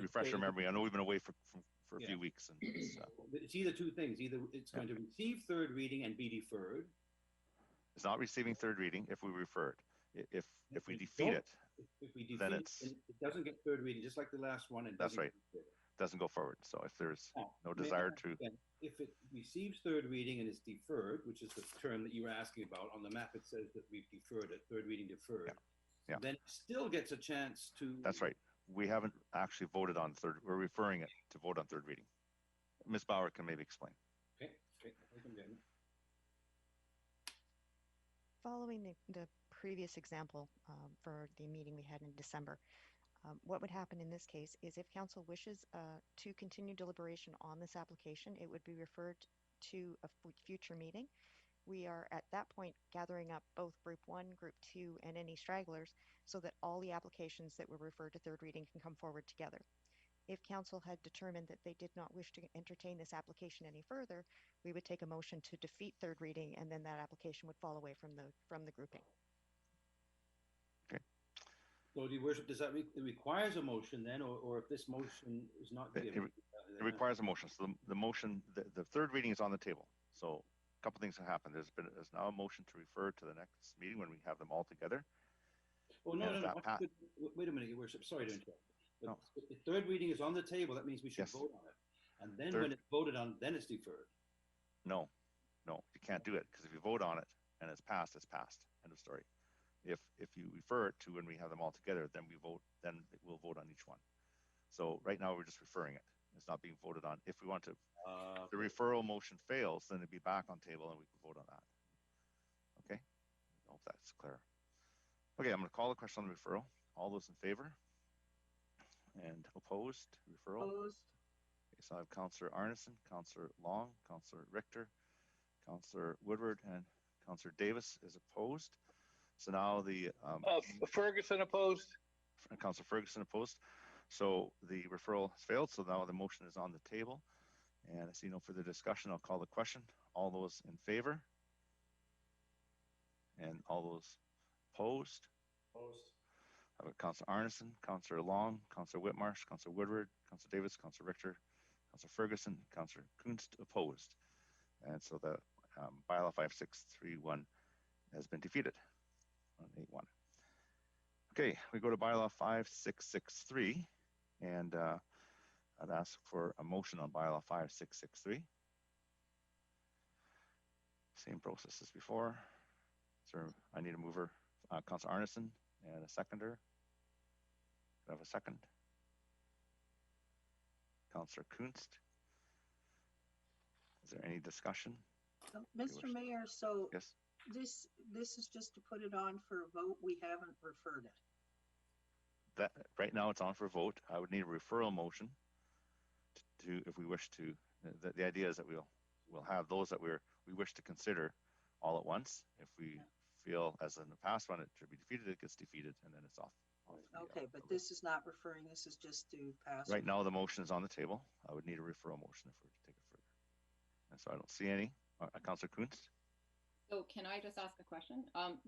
refresh your memory. I know we've been away for a few weeks. And it's either two things. Either it's going to receive third reading and be deferred. It's not receiving third reading if we refer it. If we defeat it, if we defeat then it doesn't get third reading, just like the last one. And that's right. Doesn't go forward. So if there's no desire to, if it receives third reading and is deferred, which is the term that you were asking about on the map, it says that we've deferred it, third reading deferred. Yeah. Then it still gets a chance to. That's right. We haven't actually voted on third. We're referring it to vote on third reading. Ms. Bauer can maybe explain. Okay. Following the previous example for the meeting we had in December, what would happen in this case is if council wishes to continue deliberation on this application, it would be referred to a future meeting. We are at that point gathering up both group 1, group 2, and any stragglers so that all the applications that were referred to third reading can come forward together. If council had determined that they did not wish to entertain this application any further, we would take a motion to defeat third reading, and then that application would fall away from the grouping. Okay. So, Your Worship, does that it requires a motion then, or if this motion is not given? It requires a motion. So the motion, the third reading is on the table. So a couple things have happened. There's now a motion to refer to the next meeting when we have them all together. Oh, no. Wait a minute, Your Worship. Sorry to interrupt. No. If the third reading is on the table, that means we should vote on it. And then when it's voted on, then it's deferred. No, you can't do it, because if you vote on it and it's passed, it's passed. End of story. If you refer it to when we have them all together, then we'll vote on each one. So right now we're just referring it. It's not being voted on. If we want to, if the referral motion fails, then it'd be back on table and we can vote on that. Okay, I hope that's clear. Okay, I'm going to call the question on the referral. All those in favor? And opposed? Referral? Opposed. Okay, so I have Councillor Arneson, Councillor Long, Councillor Richter, Councillor Woodward, and Councillor Davis is opposed. So now the Ferguson opposed. Councillor Ferguson opposed. So the referral has failed. So now the motion is on the table, and I see no further discussion. I'll call the question. All those in favor? And all those opposed? Opposed. I have Councillor Arneson, Councillor Long, Councillor Whitmarsh, Councillor Woodward, Councillor Davis, Councillor Richter, Councillor Ferguson, Councillor Kunst opposed. And so the bylaw 5631 has been defeated on 8-1. Okay, we go to bylaw 5663, and I'd ask for a motion on bylaw 5663. Same process as before. So I need a mover, Councillor Arneson, and a seconder. Do I have a second? Councillor Kunst. Is there any discussion? Mr. Mayor, so yes, this is just to put it on for a vote. We haven't referred it. That right now it's on for a vote. I would need a referral motion to if we wish to. The idea is that we'll have those that we wish to consider all at once. If we feel, as in the past one, it should be defeated, it gets defeated, and then it's off. Okay, but this is not referring. This is just to pass. Right now the motion is on the table. I would need a referral motion if we were to take it further. And so I don't see any. Councillor Kunst. So can I just ask a question?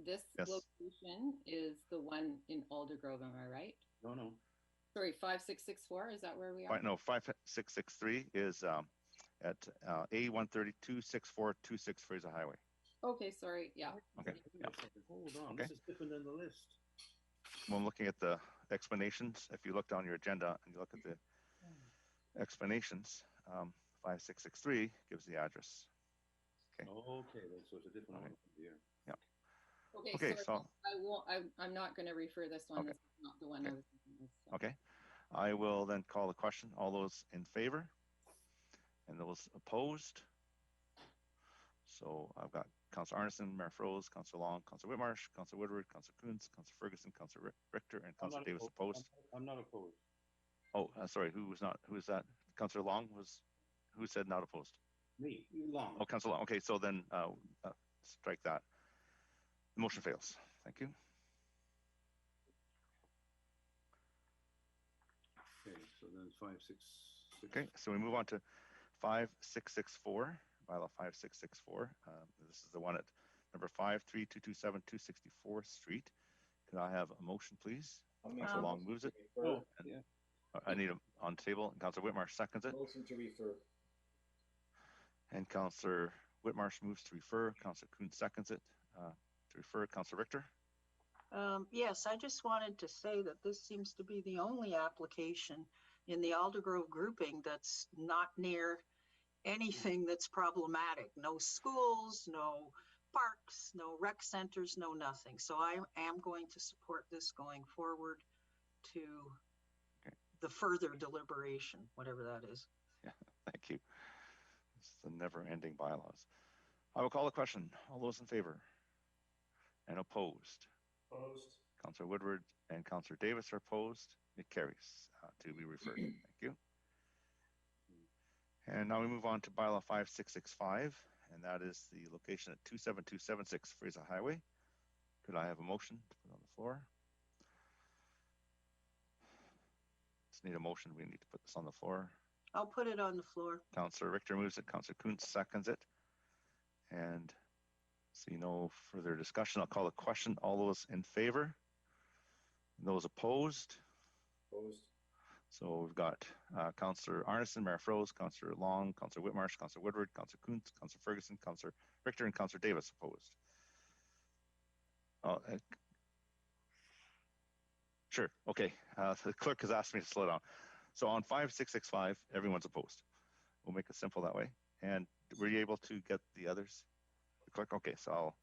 This yes. location is the one in Aldergrove, am I right? No. Sorry, 5664, is that where we are? Right, no, 5663 is at A1326426 Fraser Highway. Okay, sorry, yeah. Okay. Yep. Hold on, okay. This is different than the list. When I'm looking at the explanations, if you look down your agenda and you look at the explanations, 5663 gives the address. Okay. Okay, so it's a different one here. Yeah. Okay, so I'm not going to refer this one. Okay. This is not the one I was thinking of. So. Okay. I will then call the question. All those in favor? And those opposed? So I've got Councillor Arneson, Mayor Froese, Councillor Long, Councillor Whitmarsh, Councillor Woodward, Councillor Kunz, Councillor Ferguson, Councillor Richter, and Councillor Davis opposed. I'm not opposed. Oh, sorry. Who was not? Who is that? Councillor Long was. Who said not opposed? Me, Long. Oh, Councillor Long. Okay, so then strike that. The motion fails. Thank you. Okay, so then 566. Okay, so we move on to 5664, bylaw 5664. This is the one at number 53227 264th Street. Could I have a motion, please? Councillor Long moves it. Oh, yeah. I need it on the table. Councillor Whitmarsh seconds it. Motion to refer. And Councillor Whitmarsh moves to refer. Councillor Kuhn seconds it to refer. Councillor Richter. Yes, I just wanted to say that this seems to be the only application in the Aldergrove grouping that's not near anything that's problematic. No schools, no parks, no rec centers, no nothing. So I am going to support this going forward to the further deliberation, whatever that is. Yeah, thank you. It's the never-ending bylaws. I will call the question. All those in favor? And opposed? Opposed. Councillor Woodward and Councillor Davis are opposed. It carries to be referred. Thank you. And now we move on to bylaw 5665, and that is the location at 27276 Fraser Highway. Could I have a motion to put on the floor? So need a motion. We need to put this on the floor. I'll put it on the floor. Councillor Richter moves it. Councillor Kuntz seconds it. And see no further discussion. I'll call the question. All those in favor? Those opposed? Opposed. So we've got Councillor Arneson, Mayor Froese, Councillor Long, Councillor Whitmarsh, Councillor Woodward, Councillor Kuntz, Councillor Ferguson, Councillor Richter, and Councillor Davis opposed. Sure. Okay. The clerk has asked me to slow down. So on 5665, everyone's opposed. We'll make it simple that way. And were you able to get the others? The clerk? Okay. So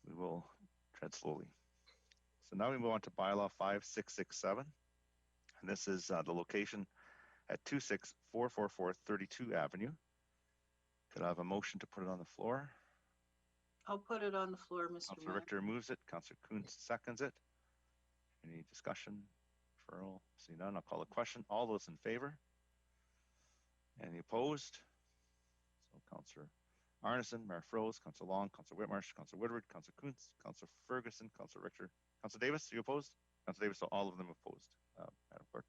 we will tread slowly. So now we move on to bylaw 5667. And this is the location at 26444 32 Avenue. Could I have a motion to put it on the floor? I'll put it on the floor, Mr. Councillor Mayor. Richter moves it. Councillor Kuntz seconds it. Any discussion? Referral? See none. I'll call the question. All those in favor? Any opposed? So Councillor Arneson, Mayor Froese, Councillor Long, Councillor Whitmarsh, Councillor Woodward, Councillor Kuntz, Councillor Ferguson, Councillor Richter, Councillor Davis, are you opposed? Councillor Davis, so all of them opposed, Madam Clerk.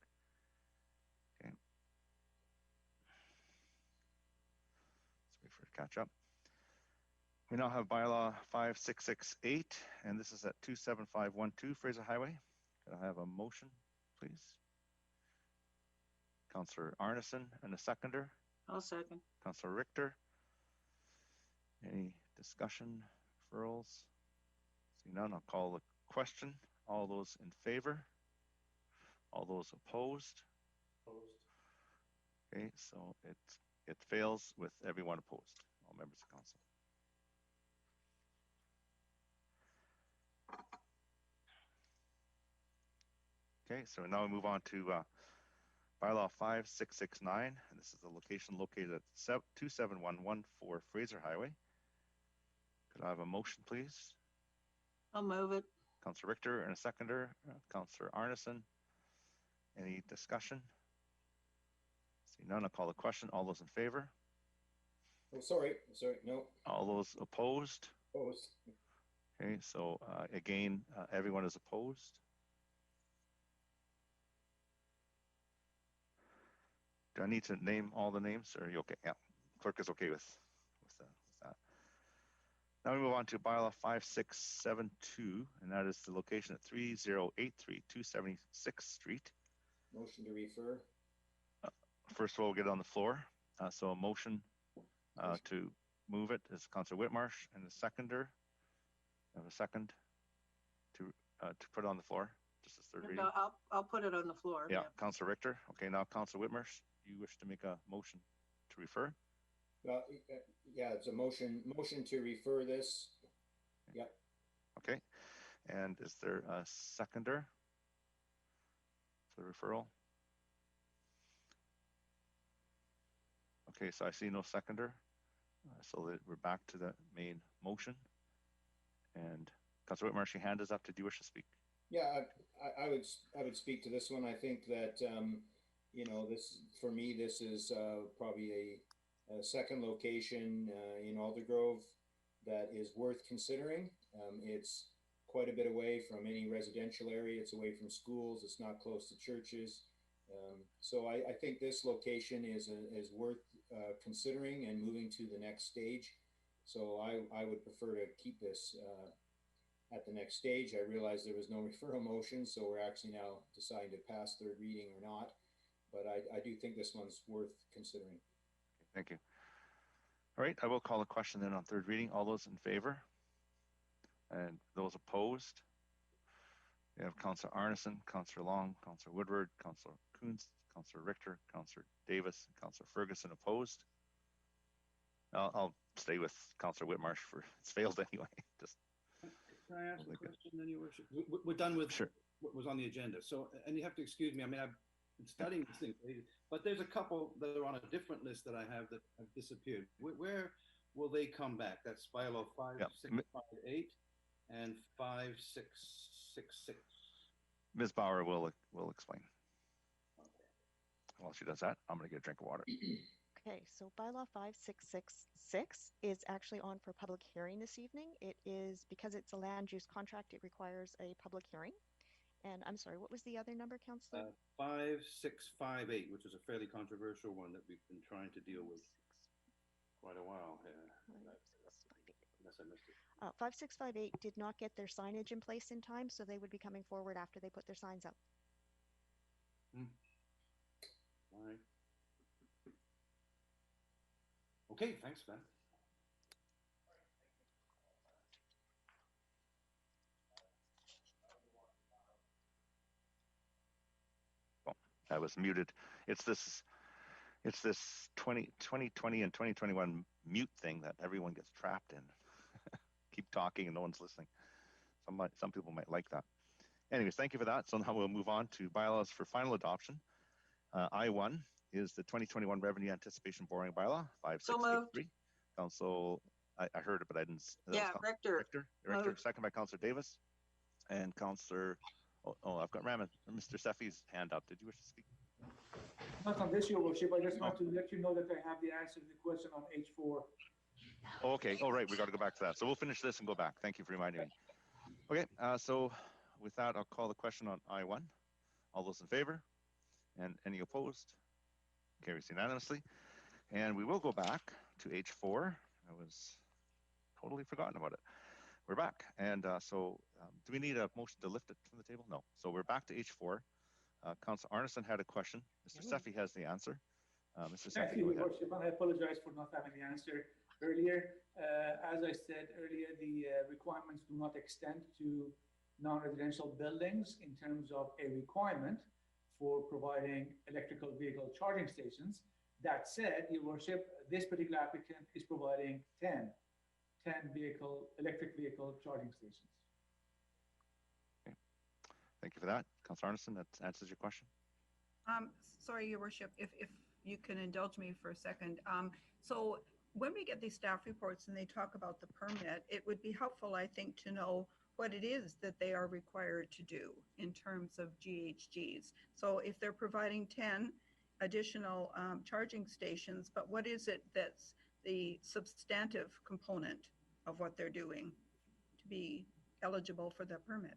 Okay. Let's wait for it to catch up. We now have bylaw 5668, and this is at 27512 Fraser Highway. Could I have a motion, please? Councillor Arneson and a seconder. I'll second. Councillor Richter. Any discussion, referrals? See none, I'll call the question. All those in favor? All those opposed? Opposed. Okay, so it fails with everyone opposed, all members of council. Okay, so now we move on to bylaw 5669, and this is the location located at 27114 Fraser Highway. Could I have a motion, please? I'll move it. Councillor Richter and a seconder. Councillor Arneson. Any discussion? See none, I'll call the question. All those in favor? Oh, sorry, no. All those opposed? Opposed. Okay, so again, everyone is opposed. Do I need to name all the names, or are you okay? Yeah, clerk is okay with that. Now we move on to bylaw 5672, and that is the location at 3083 276th Street. Motion to refer. First of all, we'll get it on the floor. So a motion to move it is Councillor Whitmarsh, and the seconder. I have a second to put it on the floor. Just as third reading. No, I'll put it on the floor. Yeah, Councillor Richter. Okay, now Councillor Whitmarsh, you wish to make a motion to refer? Yeah, it's a motion to refer this. Yep. Okay, and is there a seconder for the referral? Okay, so I see no seconder, so that we're back to the main motion. And Councillor Whitmarsh, your hand is up. Did you wish to speak? Yeah, I would speak to this one. I think that this, for me, this is probably a second location in Aldergrove that is worth considering. It's quite a bit away from any residential area. It's away from schools. It's not close to churches. So I think this location is worth considering and moving to the next stage. So I would prefer to keep this at the next stage. I realized there was no referral motion, so we're actually now deciding to pass third reading or not. But I do think this one's worth considering. Thank you. All right, I will call a question then on third reading. All those in favor? And those opposed? We have Councillor Arneson, Councillor Long, Councillor Woodward, Councillor Kuntz, Councillor Richter, Councillor Davis, and Councillor Ferguson opposed. I'll stay with Councillor Whitmarsh for it's failed anyway. Just can I ask a question then, Your Worship? We're done with what was on the agenda. So, and you have to excuse me. I mean, I've been studying this thing, but there's a couple that are on a different list that I have that have disappeared. Where will they come back? That's bylaw 5658 and 5666. Ms. Bauer will explain. Okay. While she does that, I'm going to get a drink of water. Okay, so bylaw 5666 is actually on for public hearing this evening. It is, because it's a land use contract, it requires a public hearing. And I'm sorry, what was the other number, Councillor? 5658, which is a fairly controversial one that we've been trying to deal with quite a while here. Unless I missed it. 5658 did not get their signage in place in time, so they would be coming forward after they put their signs up. All right. Okay, thanks, Ben. I was muted. It's this 2020 and 2021 mute thing that everyone gets trapped in. Keep talking and no one's listening. Some people might like that. Anyways, thank you for that. So now we'll move on to bylaws for final adoption. I1 is the 2021 revenue anticipation borrowing bylaw, 5683. Council, I heard it, but I didn't. Yeah, Rector. Second by Councillor Davis. And Councillor, I've got Mr. Seffi's hand up. Did you wish to speak? Not on this, Your Worship. I just want to let you know that I have the answer to the question on H4. Okay. Oh, right. We got to go back to that. So we'll finish this and go back. Thank you for reminding me. Okay. So with that, I'll call the question on I1. All those in favor? And any opposed? Carries unanimously. And we will go back to H4. I was totally forgotten about it. We're back. And do we need a motion to lift it from the table? No. So we're back to H4. Councillor Arneson had a question. Mr. Seffi has the answer. Mr. Seffi, thank you, Your Worship, and I apologize for not having the answer earlier. As I said earlier, the requirements do not extend to non-residential buildings in terms of a requirement for providing electrical vehicle charging stations. That said, Your Worship, this particular applicant is providing 10 electric vehicle charging stations. Okay. Thank you for that. Councillor Arneson, that answers your question. Sorry, Your Worship, if you can indulge me for a second. So when we get these staff reports and they talk about the permit, it would be helpful, I think, to know what it is that they are required to do in terms of GHGs. So if they're providing 10 additional charging stations, but what is it that's the substantive component of what they're doing to be eligible for the permit?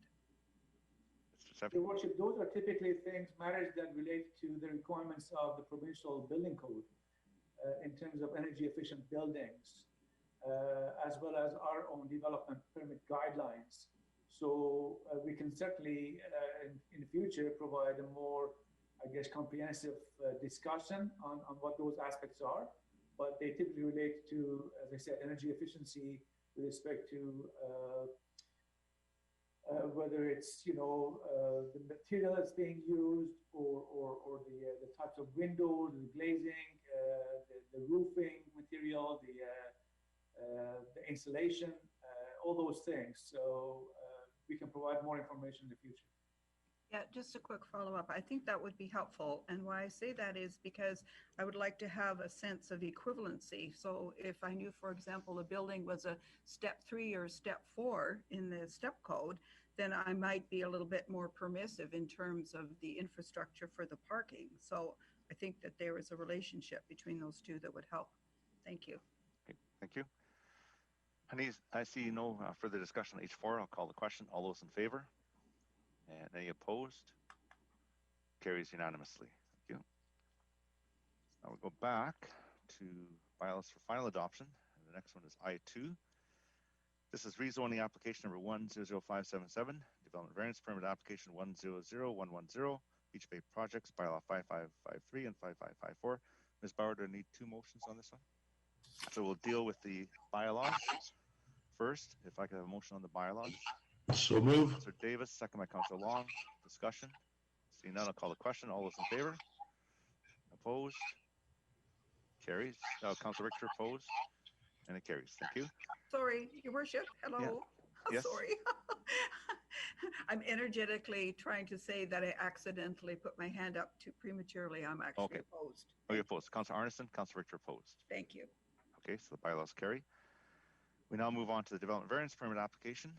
Your Worship, those are typically matters that relate to the requirements of the provincial building code in terms of energy efficient buildings, as well as our own development permit guidelines. So we can certainly in the future provide a more, I guess, comprehensive discussion on what those aspects are. But they typically relate to, as I said, energy efficiency with respect to whether it's the material that's being used or the types of windows, the glazing, the roofing material, the insulation, all those things. So we can provide more information in the future. Yeah, just a quick follow-up. I think that would be helpful. And why I say that is because I would like to have a sense of equivalency. So if I knew, for example, a building was a step 3 or step 4 in the step code, then I might be a little bit more permissive in terms of the infrastructure for the parking. So I think that there is a relationship between those two that would help. Thank you. Okay, thank you. I see no further discussion on H4. I'll call the question. All those in favor? And any opposed? Carries unanimously. Thank you. Now we'll go back to bylaws for final adoption. And the next one is I2. This is rezoning application number 100577, development variance permit application 100110, Beach Bay Projects, bylaw 5553 and 5554. Ms. Bauer, do I need 2 motions on this one? So we'll deal with the bylaws first. If I could have a motion on the bylaws. So move. Councillor Davis, second by Councillor Long. Discussion. Seeing none, I'll call the question. All those in favor? Opposed? Carries. Councillor Richter opposed? And it carries. Thank you. Sorry, Your Worship. Hello. Yeah. Yes. Sorry. I'm energetically trying to say that I accidentally put my hand up too prematurely. I'm actually opposed. Oh, you're opposed. Councillor Arneson, Councillor Richter opposed. Thank you. Okay, so the bylaws carry. We now move on to the development variance permit application.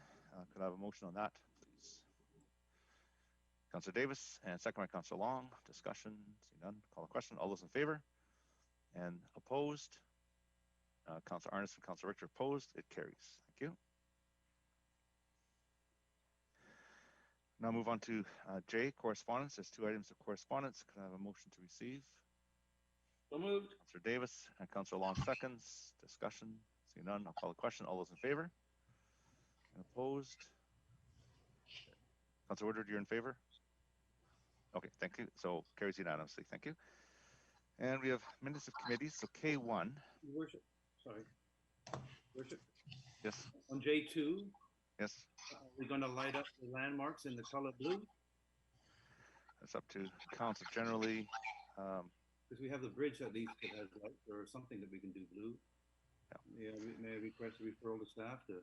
Could I have a motion on that, please? Councillor Davis and second by Councillor Long. Discussion. See none. Call the question. All those in favor? And opposed? Councillor Arneson, Councillor Richter opposed. It carries. Thank you. Now move on to J, correspondence. There's 2 items of correspondence. Can I have a motion to receive? So moved. Councillor Davis and Councillor Long seconds. Discussion. See none. I'll call the question. All those in favor? And opposed? Councillor Woodward, you're in favor? Okay, thank you. So carries unanimously. Thank you. And we have minutes of committees. So K1. Your Worship, sorry. Worship. Yes. On J2. Yes. We're going to light up the landmarks in the color blue. That's up to council generally. Because we have the bridge at least that has lights or something that we can do blue. Yeah. May I request a referral to staff to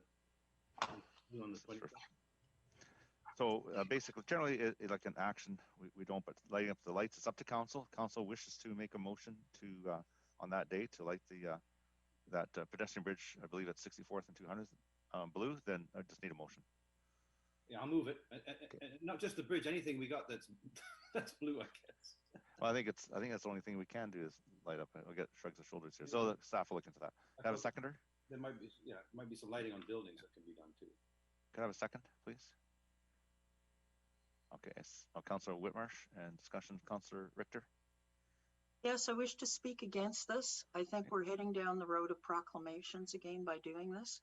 do on the 20th? So basically, generally, like an action, we don't, but lighting up the lights, it's up to council. Council wishes to make a motion to, on that day, to light the that pedestrian bridge, I believe at 64th and 200th blue, then I just need a motion. Yeah, I'll move it. And not just the bridge, anything we got that's that's blue, I guess. Well, I think that's the only thing we can do is light up. We'll get shrugs of shoulders here. So the staff will look into that. Can I have a seconder? There might be, might be some lighting on buildings that can be done too. Can I have a second, please? Okay, Councillor Whitmarsh and discussion, Councillor Richter. Yes, I wish to speak against this. I think we're heading down the road of proclamations again by doing this.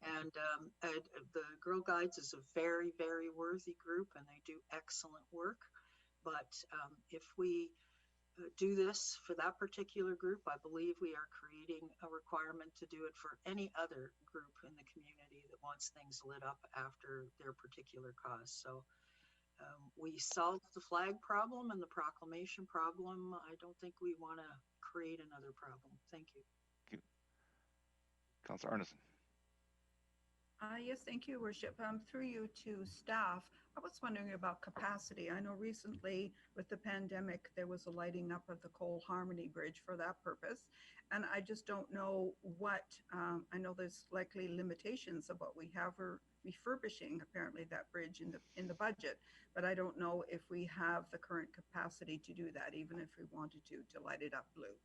And the Girl Guides is a very, very worthy group and they do excellent work. But if we do this for that particular group, I believe we are creating a requirement to do it for any other group in the community that wants things lit up after their particular cause. So we solved the flag problem and the proclamation problem. I don't think we want to create another problem. Thank you. Thank you. Councillor Arneson. Yes, thank you, Worship. Through you to staff, I was wondering about capacity. I know recently with the pandemic, there was a lighting up of the Cole Harmony Bridge for that purpose. And I just don't know what, I know there's likely limitations of what we have for refurbishing apparently that bridge in the budget, but I don't know if we have the current capacity to do that, even if we wanted to light it up blue.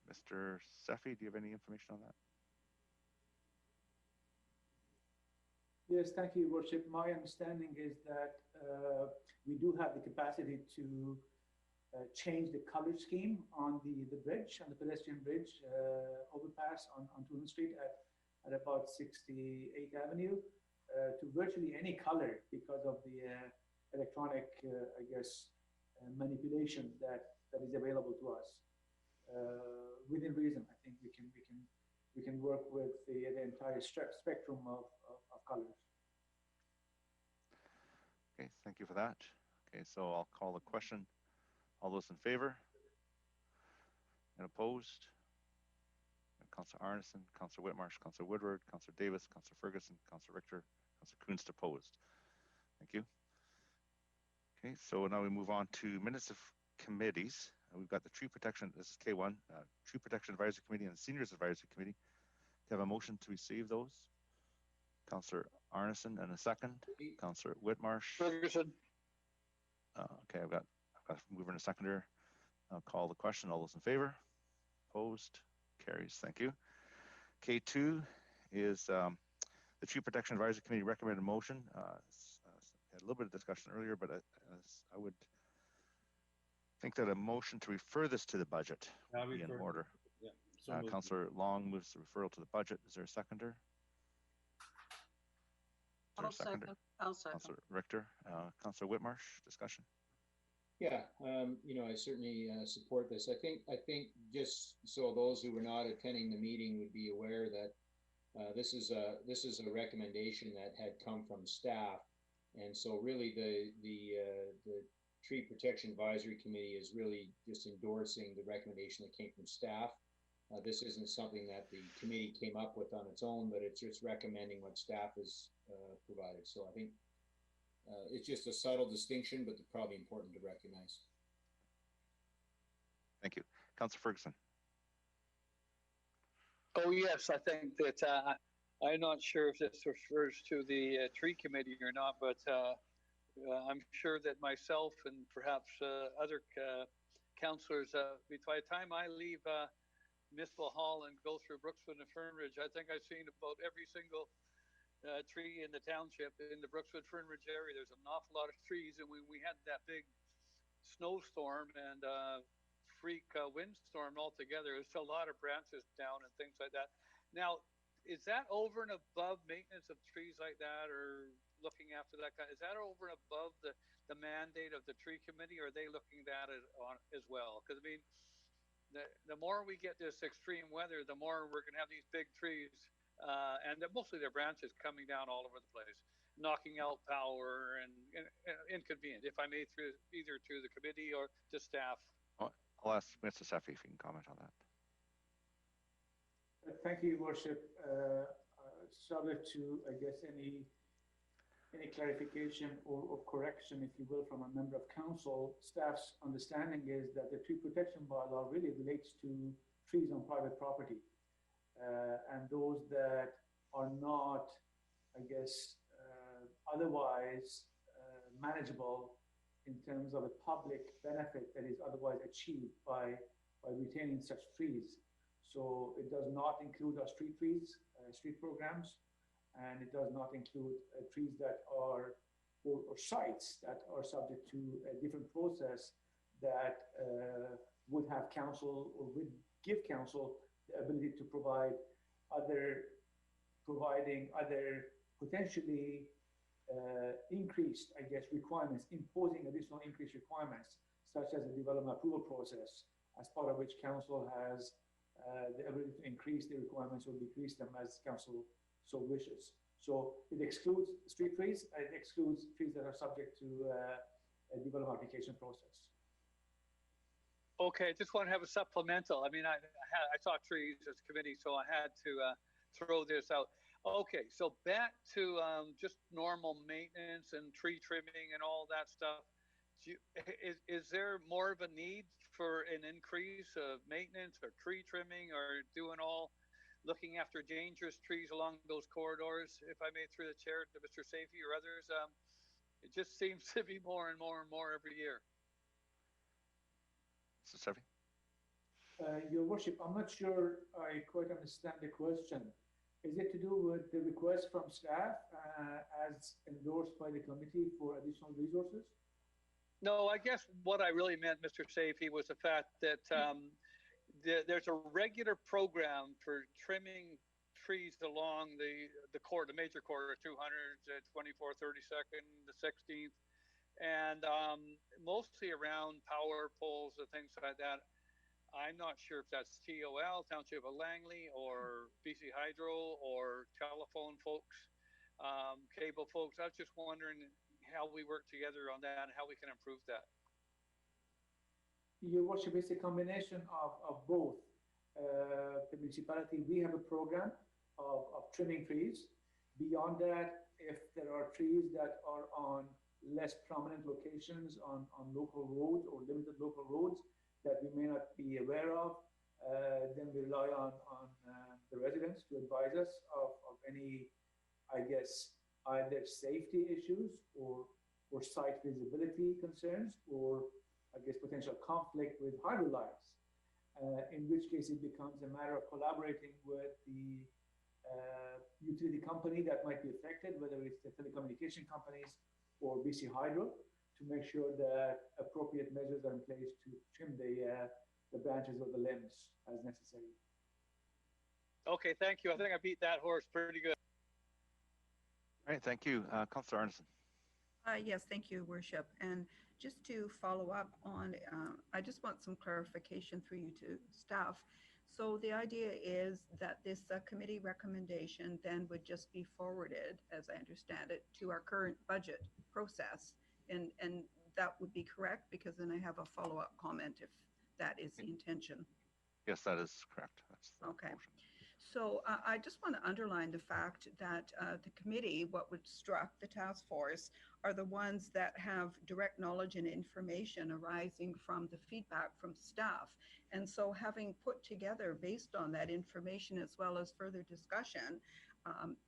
Mr. Seffi, do you have any information on that? Yes, thank you, Worship. My understanding is that we do have the capacity to change the color scheme on the bridge, on the pedestrian bridge overpass on 200 Street at about 68th Avenue to virtually any color because of the electronic, I guess, manipulation that is available to us. Within reason, I think we can work with the entire spectrum of colors. Okay, thank you for that. Okay, so I'll call the question. All those in favor? And opposed? Councillor Arneson, Councillor Whitmarsh, Councillor Woodward, Councillor Davis, Councillor Ferguson, Councillor Richter, Councillor Kunst opposed. Thank you. Okay, so now we move on to minutes of committees. We've got the Tree Protection, this is K1, Tree Protection Advisory Committee and Seniors Advisory Committee. Do you have a motion to receive those? Councillor Arneson and a second. Councillor Whitmarsh. Ferguson. Okay, I've got a mover and a seconder. I'll call the question. All those in favor? Opposed? Carries. Thank you. K2 is the Tree Protection Advisory Committee recommended motion. Had a little bit of discussion earlier, but I would think that a motion to refer this to the budget would be in order. Yeah. So Councillor Long moves the referral to the budget. Is there a seconder? I'll second. Councillor Richter. Councillor Whitmarsh, discussion. Yeah, I certainly support this. I think just so those who were not attending the meeting would be aware that this is a recommendation that had come from staff, and so really the Tree Protection Advisory Committee is really just endorsing the recommendation that came from staff. This isn't something that the committee came up with on its own, but it's just recommending what staff has provided. So I think it's just a subtle distinction, but probably important to recognize. Thank you. Councillor Ferguson. Oh, yes, I think that I'm not sure if this refers to the tree committee or not, but I'm sure that myself and perhaps other councillors, by the time I leave Municipal Hall and go through Brookswood and Fernridge, I think I've seen about every single tree in the township in the Brookswood Fern Ridge area. There's an awful lot of trees, and we had that big snowstorm and freak windstorm altogether. There's a lot of branches down and things like that. Now, is that over and above maintenance of trees like that, or looking after that kind? Is that over and above the mandate of the tree committee, or are they looking at it on as well? Because I mean, the more we get this extreme weather, the more we're going to have these big trees, and mostly their branches coming down all over the place, knocking out power and inconvenient, if I may, through either to the committee or to staff. I'll ask Mr. Sefi if he can comment on that. Thank you, Your Worship. Subject to, I guess, any clarification or correction, if you will, from a member of council, staff's understanding is that the tree protection bylaw really relates to trees on private property. And those that are not, I guess, otherwise manageable in terms of a public benefit that is otherwise achieved by retaining such trees. So it does not include our street trees, street programs, and it does not include trees that are, or sites that are subject to a different process that would have council or would give council the ability to providing other potentially increased, I guess, requirements, imposing additional increased requirements, such as the development approval process, as part of which council has the ability to increase the requirements or decrease them as council so wishes. So it excludes street trees, it excludes trees that are subject to a development application process. Okay, just want to have a supplemental. I mean, I saw trees as a committee, so I had to throw this out. Okay, so back to just normal maintenance and tree trimming and all that stuff. Is there more of a need for an increase of maintenance or tree trimming or looking after dangerous trees along those corridors, if I may, through the chair to Mr. Safey or others? It just seems to be more and more and more every year. Mr. Safey? Your Worship, I'm not sure I quite understand the question. Is it to do with the request from staff as endorsed by the committee for additional resources? No, I guess what I really meant, Mr. Safey, was the fact that there's a regular program for trimming trees along the major corridor, 200, 24th, 32nd, the 16th, and mostly around power poles and things like that. I'm not sure if that's TOL, Township of Langley, or BC Hydro, or telephone folks, cable folks. I was just wondering how we work together on that and how we can improve that. Your Worship, it's a combination of both. The municipality, we have a program of trimming trees. Beyond that, if there are trees that are on less prominent locations on local roads or limited local roads that we may not be aware of, then we rely on the residents to advise us of any, I guess, either safety issues or site visibility concerns, or I guess potential conflict with hydro lines, in which case it becomes a matter of collaborating with the utility company that might be affected, whether it's the telecommunication companies or BC Hydro, to make sure that appropriate measures are in place to trim the branches or the limbs as necessary. Okay, thank you. I think I beat that horse pretty good. All right, thank you. Councillor Arneson. Yes, thank you, Worship. And just to follow up on, I just want some clarification through you to staff. So the idea is that this committee recommendation then would just be forwarded, as I understand it, to our current budget process. And that would be correct, because then I have a follow-up comment if that is the intention. Yes, that is correct. That's the okay. motion. So I just want to underline the fact that the committee, what would struck the task force, are the ones that have direct knowledge and information arising from the feedback from staff. And so having put together, based on that information as well as further discussion,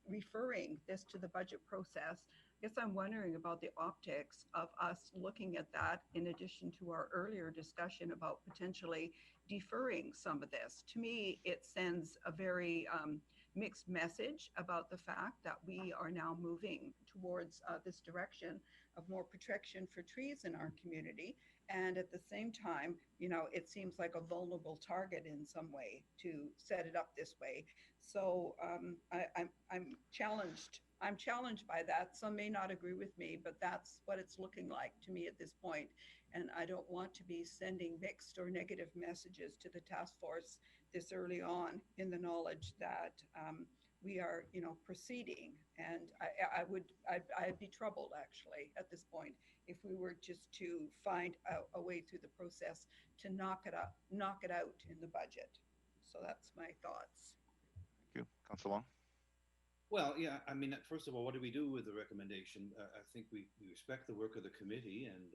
referring this to the budget process, I guess I'm wondering about the optics of us looking at that in addition to our earlier discussion about potentially deferring some of this. To me, it sends a very mixed message about the fact that we are now moving towards this direction of more protection for trees in our community. And at the same time, it seems like a vulnerable target in some way to set it up this way. So I'm challenged. I'm challenged by that. Some may not agree with me, but that's what it's looking like to me at this point. And I don't want to be sending mixed or negative messages to the task force this early on in the knowledge that we are, proceeding. And I'd be troubled actually at this point if we were just to find a way through the process to knock it out in the budget. So that's my thoughts. Thank you. Councillor Long. Well, yeah, I mean, first of all, what do we do with the recommendation? I think we respect the work of the committee, and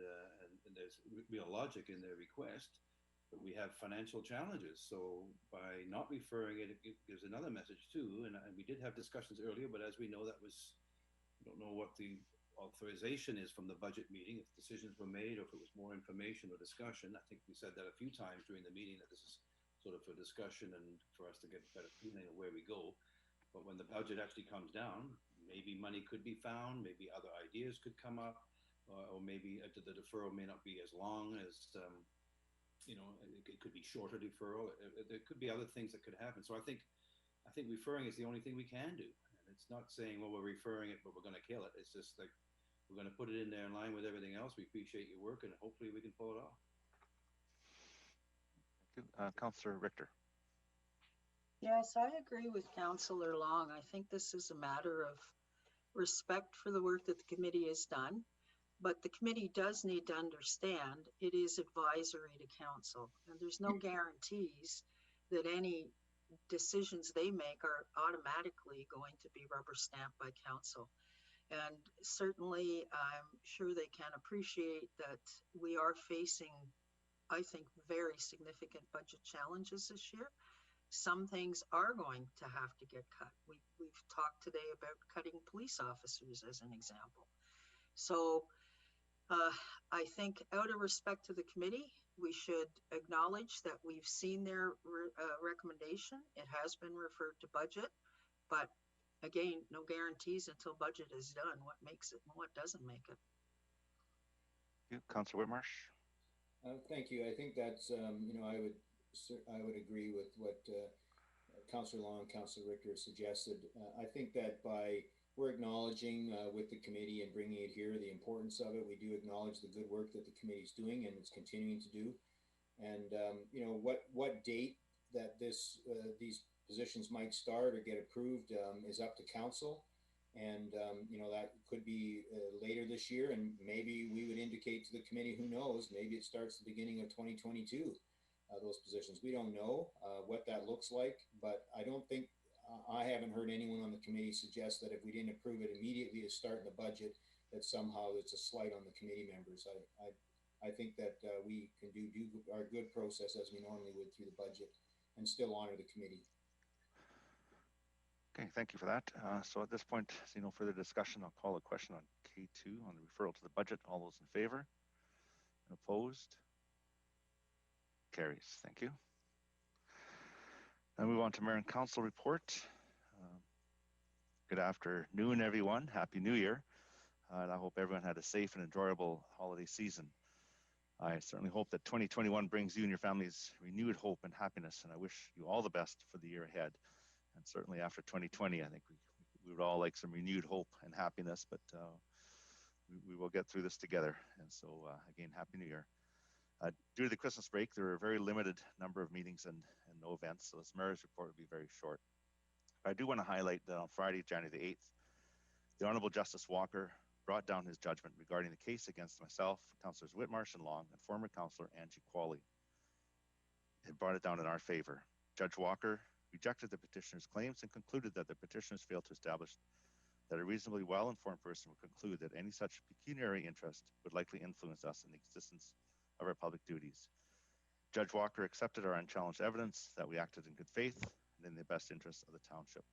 there's real logic in their request, but we have financial challenges. So by not referring it, it gives another message too. And we did have discussions earlier, but as we know, we don't know what the authorization is from the budget meeting, if decisions were made or if it was more information or discussion. I think we said that a few times during the meeting, that this is sort of for discussion and for us to get a better feeling of where we go. But when the budget actually comes down, maybe money could be found, maybe other ideas could come up, or maybe the deferral may not be as long as, it could be shorter deferral. There could be other things that could happen. So I think referring is the only thing we can do. And it's not saying, well, we're referring it, but we're going to kill it. It's just like, we're going to put it in there in line with everything else. We appreciate your work, and hopefully we can pull it off. Thank you. Councillor Richter. Yes, I agree with Councillor Long. I think this is a matter of respect for the work that the committee has done, but the committee does need to understand it is advisory to council, and there's no guarantees that any decisions they make are automatically going to be rubber stamped by council. And certainly, I'm sure they can appreciate that we are facing, I think, very significant budget challenges this year. Some things are going to have to get cut. We've talked today about cutting police officers as an example. So I think out of respect to the committee, we should acknowledge that we've seen their recommendation. It has been referred to budget, but again, no guarantees until budget is done, what makes it and what doesn't make it. Thank you. Councillor Whitmarsh. Thank you. I think that's, I would agree with what Councillor Long and Councillor Richter suggested. I think that we're acknowledging with the committee and bringing it here the importance of it. We do acknowledge the good work that the committee is doing and it's continuing to do. And what date that these positions might start or get approved is up to council. And that could be later this year, and maybe we would indicate to the committee, who knows, maybe it starts the beginning of 2022. Those positions. We don't know what that looks like, but I don't think, I haven't heard anyone on the committee suggest that if we didn't approve it immediately to start in the budget, that somehow it's a slight on the committee members. I think that we can do our good process as we normally would through the budget and still honor the committee. Okay, thank you for that. So at this point, see no further discussion, I'll call a question on K2 on the referral to the budget. All those in favor? Opposed? Carries. Thank you. Now move on to Mayor and Council report. Good afternoon, everyone. Happy New Year. And I hope everyone had a safe and enjoyable holiday season. I certainly hope that 2021 brings you and your families renewed hope and happiness, and I wish you all the best for the year ahead. And certainly after 2020, I think we would all like some renewed hope and happiness, but we will get through this together. And so again, Happy New Year. Due to the Christmas break, there were a very limited number of meetings and no events, so this mayor's report will be very short. I do want to highlight that on Friday, January the 8th, the Honorable Justice Walker brought down his judgment regarding the case against myself, Councillors Whitmarsh and Long, and former Councillor Angie Qualley. It brought it down in our favor. Judge Walker rejected the petitioner's claims and concluded that the petitioners failed to establish that a reasonably well-informed person would conclude that any such pecuniary interest would likely influence us in the existence of our public duties. Judge Walker accepted our unchallenged evidence that we acted in good faith and in the best interest of the township.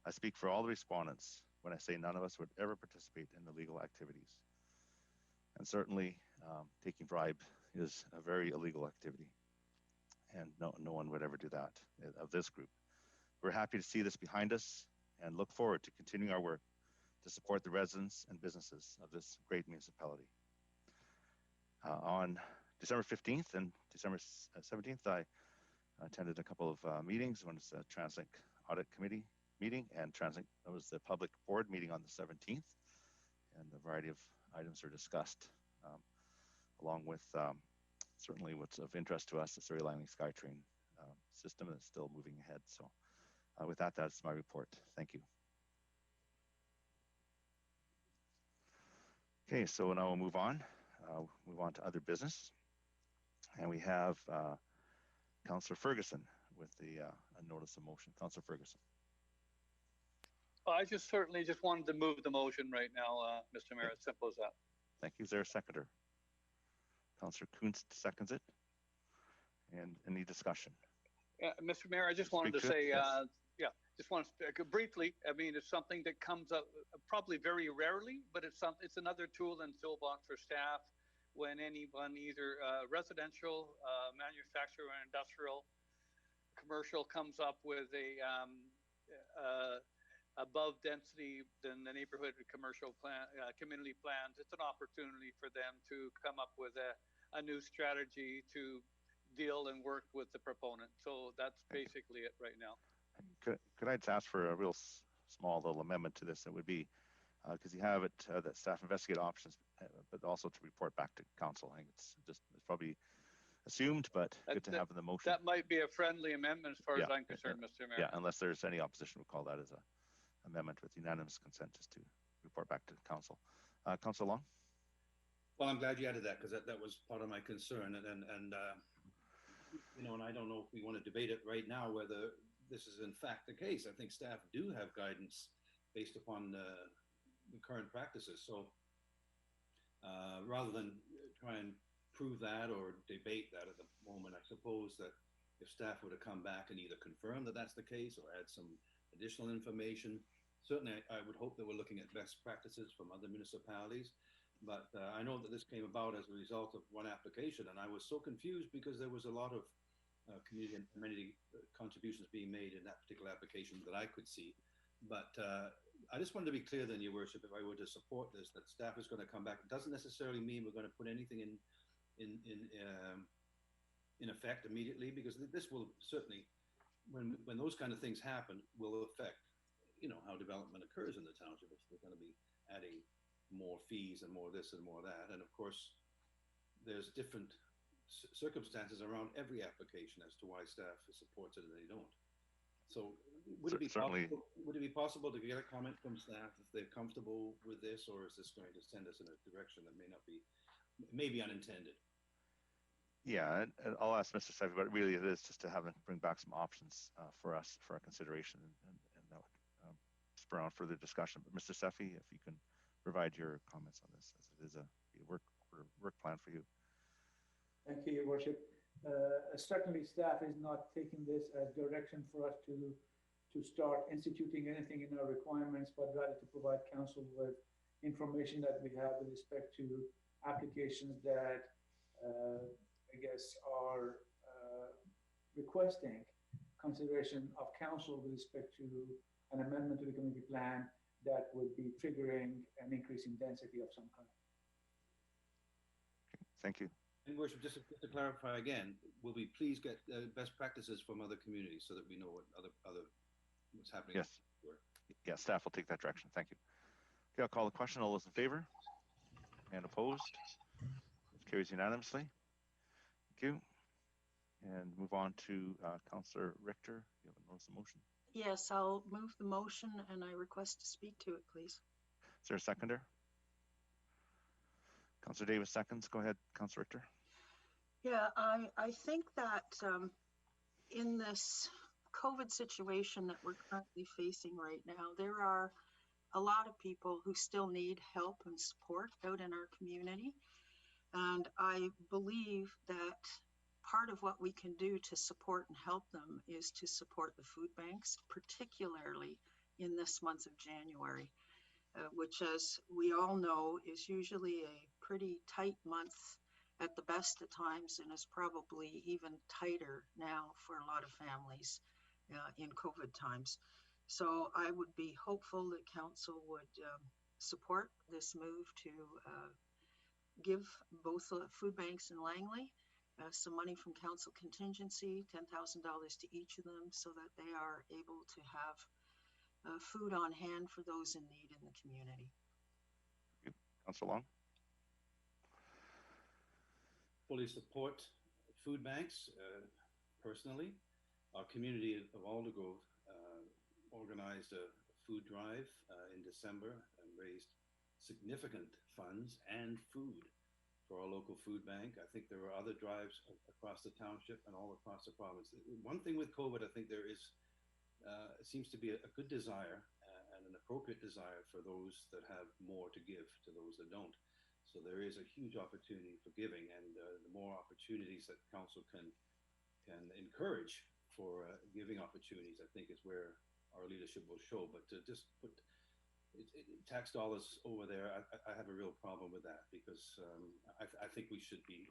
I speak for all the respondents when I say none of us would ever participate in illegal activities. And certainly taking bribe is a very illegal activity. And no one would ever do that of this group. We're happy to see this behind us and look forward to continuing our work to support the residents and businesses of this great municipality. On December 15th and December 17th, I attended a couple of meetings. One was the TransLink Audit Committee meeting, and TransLink was the public board meeting on the 17th, and a variety of items are discussed, along with certainly what's of interest to us, the Surrey Lining SkyTrain system is still moving ahead. So with that, that's my report. Thank you. Okay, so now we'll move on to other business. And we have Councillor Ferguson with the a notice of motion. Councillor Ferguson. I certainly just wanted to move the motion right now, Mr. Mayor. As simple as that. Thank you. Is there a seconder? Councillor Kunst seconds it. And any discussion? Mr. Mayor, I just wanted to say, yeah, just want to briefly. I mean, it's something that comes up probably very rarely, but it's another tool in toolbox for staff when anyone, either residential, manufacturer, or industrial, commercial, comes up with a above density than the neighborhood commercial plan, community plans. It's an opportunity for them to come up with a new strategy to deal and work with the proponent. So that's basically it right now. Could I just ask for a real small little amendment to this? It would be, because you have it that staff investigate options, but also to report back to council. I think it's probably assumed, but good to have in the motion. That might be a friendly amendment as far as I'm concerned, Mr. Mayor. Yeah, unless there's any opposition, we'll call that as a amendment with unanimous consent, just to report back to council. Councillor Long? Well, I'm glad you added that, because that was part of my concern. And you know, and I don't know if we want to debate it right now, whether this is in fact the case. I think staff do have guidance based upon the current practices. So rather than try and prove that or debate that at the moment, I suppose that if staff were to come back and either confirm that that's the case or add some additional information, certainly I would hope that we're looking at best practices from other municipalities. But I know that this came about as a result of one application, and I was so confused because there was a lot of community and amenity contributions being made in that particular application that I could see. But I just wanted to be clear then, Your Worship, if I were to support this, that staff is going to come back. It doesn't necessarily mean we're going to put anything in effect immediately, because this will certainly, when those kind of things happen, will affect, you know, how development occurs in the township. If we're going to be adding more fees and more this and more that, and of course, there's different circumstances around every application as to why staff supports it and they don't. So would it be possible to get a comment from staff if they're comfortable with this, or is this going to send us in a direction that may be unintended? Yeah, and I'll ask Mr. Sevi, but really it is just to have them bring back some options for us for our consideration, and that would spur on further discussion. But Mr. Sefi, if you can provide your comments on this, as it is a work plan for you. Thank you, Your Worship. Certainly staff is not taking this as direction for us to start instituting anything in our requirements, but rather to provide council with information that we have with respect to applications that I guess are requesting consideration of council with respect to an amendment to the community plan that would be triggering an increase in density of some kind. Okay, thank you. And Worship, just to clarify again, will we please get best practices from other communities so that we know what what's happening? Yes. Yeah, staff will take that direction. Thank you. Okay, I'll call the question. All those in favor? And opposed? It carries unanimously. Thank you. And move on to Councillor Richter. You have a notice of motion. Yes, I'll move the motion and I request to speak to it, please. Is there a seconder? Councillor Davis seconds. Go ahead, Councillor Richter. Yeah, I think that in this COVID situation that we're currently facing right now, there are a lot of people who still need help and support out in our community. And I believe that part of what we can do to support and help them is to support the food banks, particularly in this month of January, which, as we all know, is usually a pretty tight month at the best of times, and is probably even tighter now for a lot of families in COVID times. So I would be hopeful that council would support this move to give both food banks in Langley some money from council contingency, $10,000 to each of them, so that they are able to have food on hand for those in need in the community. Councillor Long. Fully support food banks personally. Our community of Aldergrove organized a food drive in December and raised significant funds and food for our local food bank. I think there were other drives across the township and all across the province. One thing with COVID, I think there is, seems to be a good desire and an appropriate desire for those that have more to give to those that don't. So there is a huge opportunity for giving, and the more opportunities that council can encourage for giving opportunities, I think is where our leadership will show. But to just put tax dollars over there, I have a real problem with that, because I think we should be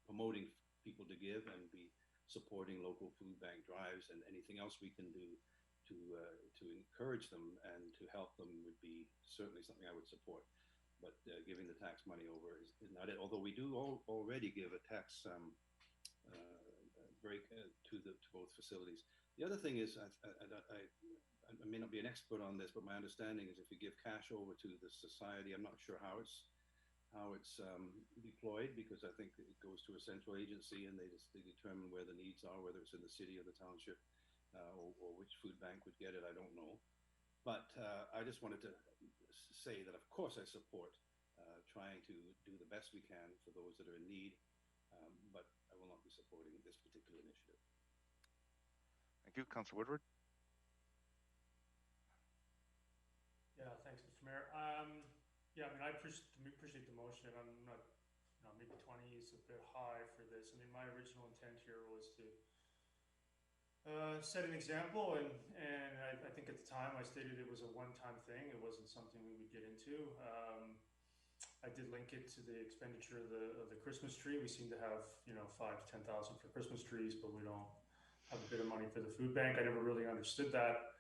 promoting people to give and be supporting local food bank drives, and anything else we can do to encourage them and to help them would be certainly something I would support. But giving the tax money over is not it. Although we do already give a tax break to both facilities. The other thing is, I may not be an expert on this, but my understanding is if you give cash over to the society, I'm not sure how it's deployed, because I think it goes to a central agency and they determine where the needs are, whether it's in the city or the township, or which food bank would get it. I don't know. But I just wanted to say that of course I support trying to do the best we can for those that are in need, but I will not be supporting this particular initiative. Thank you. Councillor Woodward. Yeah, thanks, Mr. Mayor. Yeah, I mean, I appreciate the motion. I'm not, maybe 20 is a bit high for this. I mean, my original intent here was to set an example, and I think at the time I stated it was a one-time thing. It wasn't something we would get into. I did link it to the expenditure of the Christmas tree. We seem to have, $5,000 to $10,000 for Christmas trees, but we don't have a bit of money for the food bank. I never really understood that.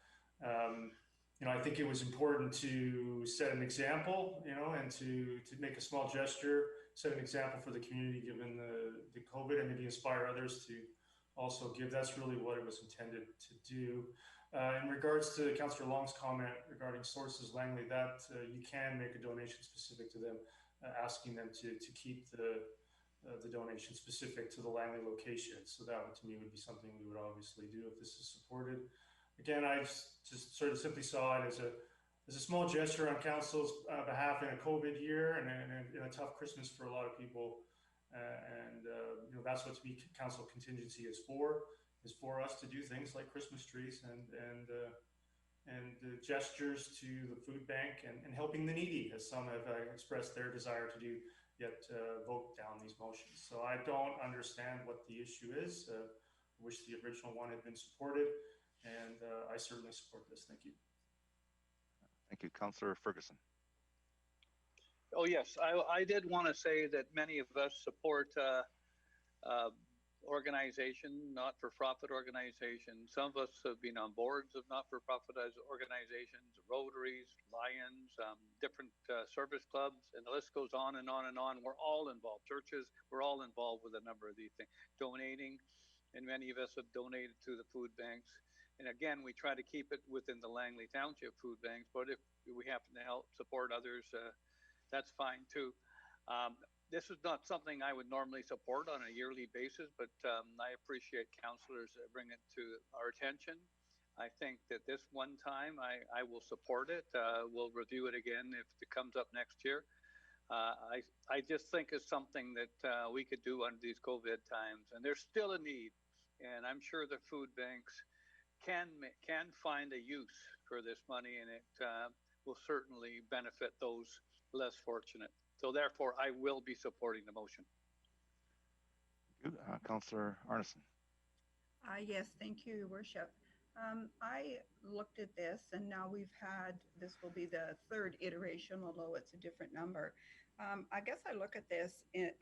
I think it was important to set an example, and to make a small gesture, set an example for the community given the COVID, and maybe inspire others to also give. That's really what it was intended to do. In regards to Councillor Long's comment regarding sources Langley, that you can make a donation specific to them, asking them to keep the donation specific to the Langley location. So that to me would be something we would obviously do if this is supported. Again, I just sort of simply saw it as a small gesture on council's behalf in a COVID year and in a tough Christmas for a lot of people. That's what to me council contingency is for us to do things like Christmas trees and gestures to the food bank and helping the needy, as some have expressed their desire to do, yet vote down these motions. So I don't understand what the issue is. I wish the original one had been supported, and I certainly support this. Thank you. Thank you. Councillor Ferguson. Oh, yes. I did want to say that many of us support organization, not-for-profit organizations. Some of us have been on boards of not-for-profit organizations, Rotaries, Lions, different service clubs, and the list goes on and on and on. We're all involved. Churches, we're all involved with a number of these things. Donating, and many of us have donated to the food banks. And again, we try to keep it within the Langley Township food banks, but if we happen to help support others, that's fine too. This is not something I would normally support on a yearly basis, but I appreciate councillors bring it to our attention. I think that this one time I will support it. We'll review it again if it comes up next year. I just think it's something that we could do under these COVID times, and there's still a need, and I'm sure the food banks can find a use for this money, and it will certainly benefit those less fortunate. So therefore, I will be supporting the motion. Councillor Arneson. Yes, thank you, Your Worship. I looked at this, and now this will be the third iteration, although it's a different number. I guess I look at this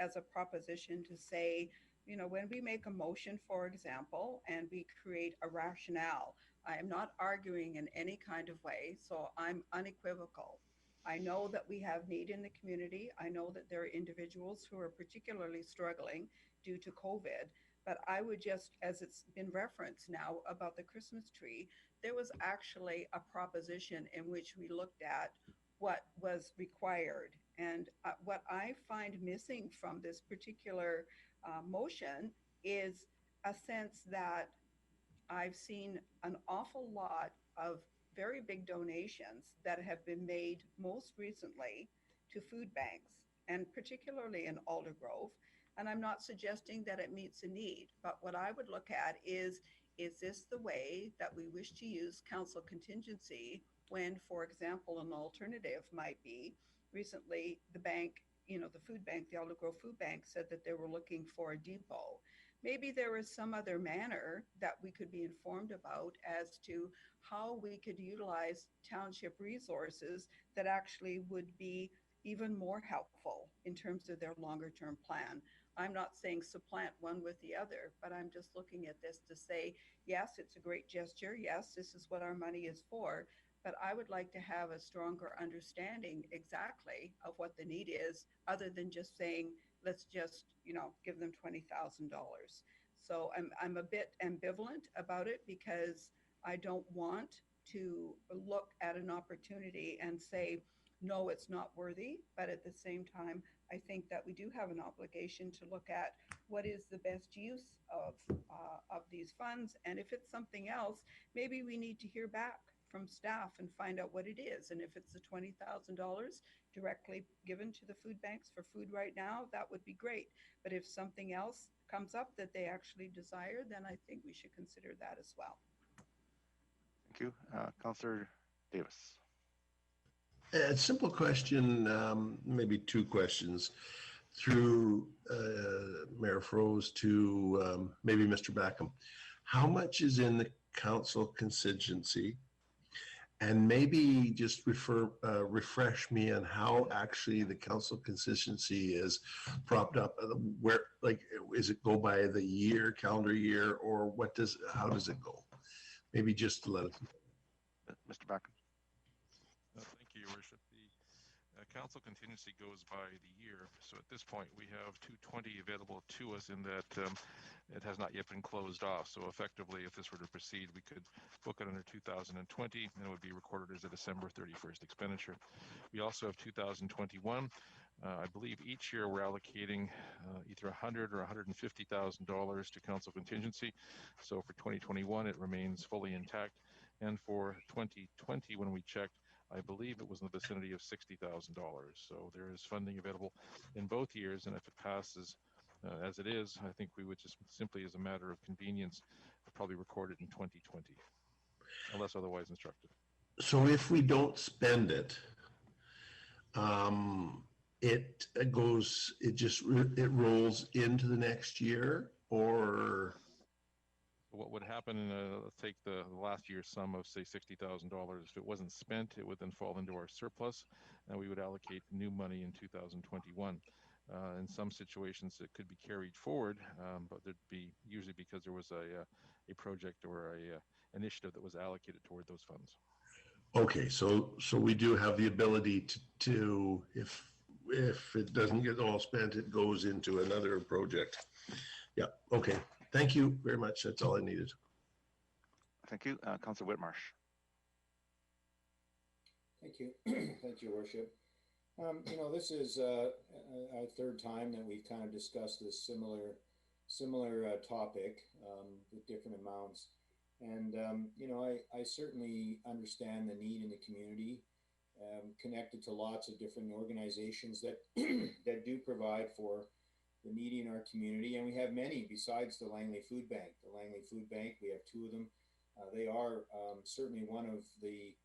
as a proposition to say when we make a motion, for example, and we create a rationale, I am not arguing in any kind of way, so I'm unequivocal. I know that we have need in the community. I know that there are individuals who are particularly struggling due to COVID. But I would just, as it's been referenced now about the Christmas tree, there was actually a proposition in which we looked at what was required. And what I find missing from this particular motion is a sense that I've seen an awful lot of very big donations that have been made most recently to food banks, and particularly in Aldergrove. And I'm not suggesting that it meets a need, but what I would look at is this the way that we wish to use council contingency when, for example, an alternative might be recently the bank, the food bank, the Aldergrove Food Bank said that they were looking for a depot. Maybe there is some other manner that we could be informed about as to how we could utilize township resources that actually would be even more helpful in terms of their longer term plan. I'm not saying supplant one with the other, but I'm just looking at this to say, yes, it's a great gesture. Yes, this is what our money is for. But I would like to have a stronger understanding exactly of what the need is, other than just saying, let's just, give them $20,000. So I'm a bit ambivalent about it because I don't want to look at an opportunity and say, no, it's not worthy. But at the same time, I think that we do have an obligation to look at what is the best use of these funds. And if it's something else, maybe we need to hear back from staff and find out what it is. And if it's the $20,000 directly given to the food banks for food right now, that would be great. But if something else comes up that they actually desire, then I think we should consider that as well. Thank you. Councillor Davis. A simple question, maybe two questions, through Mayor Froese to maybe Mr. Backham. How much is in the council contingency? And maybe just refresh me on how actually the council contingency is propped up. Where, like, is it go by the year, calendar year, or how does it go? Maybe just to let us know. Mr. Backham. Thank you, Your Worship. The council contingency goes by the year. So at this point, we have 220 available to us in that it has not yet been closed off. So effectively, if this were to proceed, we could book it under 2020 and it would be recorded as a December 31st expenditure. We also have 2021. I believe each year we're allocating either $100,000 or $150,000 to council contingency. So for 2021, it remains fully intact. And for 2020, when we checked, I believe it was in the vicinity of $60,000. So there is funding available in both years. And if it passes as it is, I think we would just simply, as a matter of convenience, probably record it in 2020, unless otherwise instructed. So if we don't spend it, it rolls into the next year, or? What would happen, let's take the last year's sum of, say, $60,000. If it wasn't spent, it would then fall into our surplus, and we would allocate new money in 2021. In some situations, it could be carried forward, but there'd be usually because there was a project or a initiative that was allocated toward those funds. Okay, so we do have the ability to if it doesn't get all spent, it goes into another project. Yeah. Okay. Thank you very much. That's all I needed. Thank you. Councillor Whitmarsh. Thank you. Thank you, Worship. This is our third time that we've kind of discussed this similar topic with different amounts. And, I certainly understand the need in the community, connected to lots of different organizations that, that do provide for the needy in our community. And we have many besides the Langley Food Bank. The Langley Food Bank, we have two of them. They are certainly one of the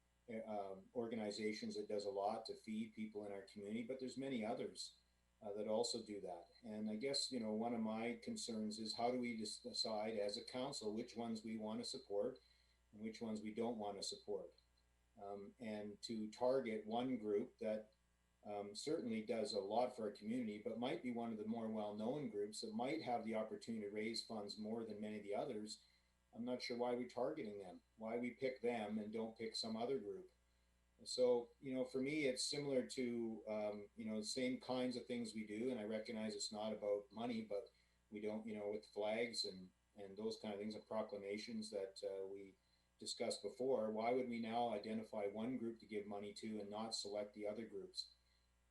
organizations that does a lot to feed people in our community, but there's many others that also do that. And I guess, one of my concerns is how do we decide as a council which ones we want to support and which ones we don't want to support, and to target one group that certainly does a lot for our community, but might be one of the more well-known groups that might have the opportunity to raise funds more than many of the others. I'm not sure why we're targeting them, why we pick them and don't pick some other group. So, for me, it's similar to, the same kinds of things we do. And I recognize it's not about money, but we don't, with flags and those kind of things and proclamations that we discussed before, why would we now identify one group to give money to and not select the other groups?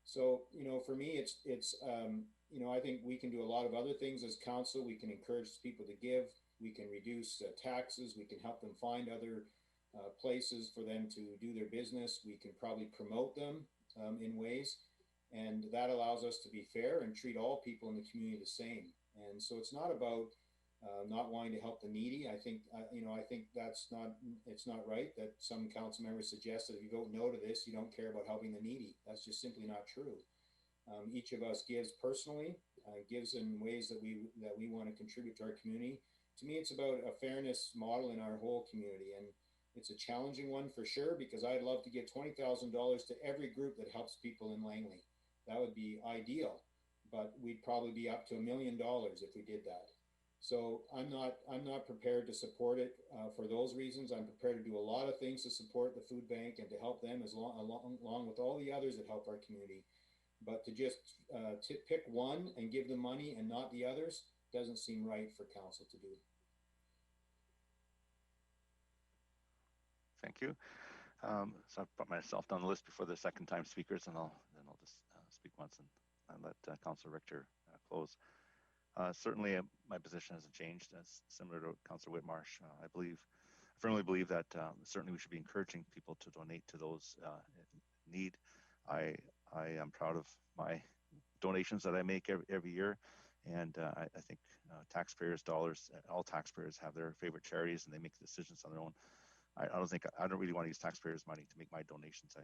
So, for me, it's I think we can do a lot of other things as council. We can encourage people to give. We can reduce taxes. We can help them find other places for them to do their business. We can probably promote them in ways, and that allows us to be fair and treat all people in the community the same. And so it's not about not wanting to help the needy. I think I think it's not right that some council members suggest that if you vote no to this, you don't care about helping the needy. That's just simply not true. Each of us gives personally, gives in ways that we want to contribute to our community. To me, it's about a fairness model in our whole community, and it's a challenging one for sure, because I'd love to give $20,000 to every group that helps people in Langley. That would be ideal, but we'd probably be up to $1 million if we did that. So I'm not prepared to support it for those reasons. I'm prepared to do a lot of things to support the food bank and to help them along with all the others that help our community. But to just pick one and give them money and not the others doesn't seem right for council to do. Thank you. So I've put myself down the list before the second time speakers, and I'll just speak once and let Councillor Richter close. Certainly, my position hasn't changed. It's similar to Councillor Whitmarsh. I firmly believe that certainly we should be encouraging people to donate to those in need. I am proud of my donations that I make every year, and I think taxpayers' dollars, all taxpayers have their favorite charities, and they make decisions on their own. I don't really want to use taxpayers' money to make my donations.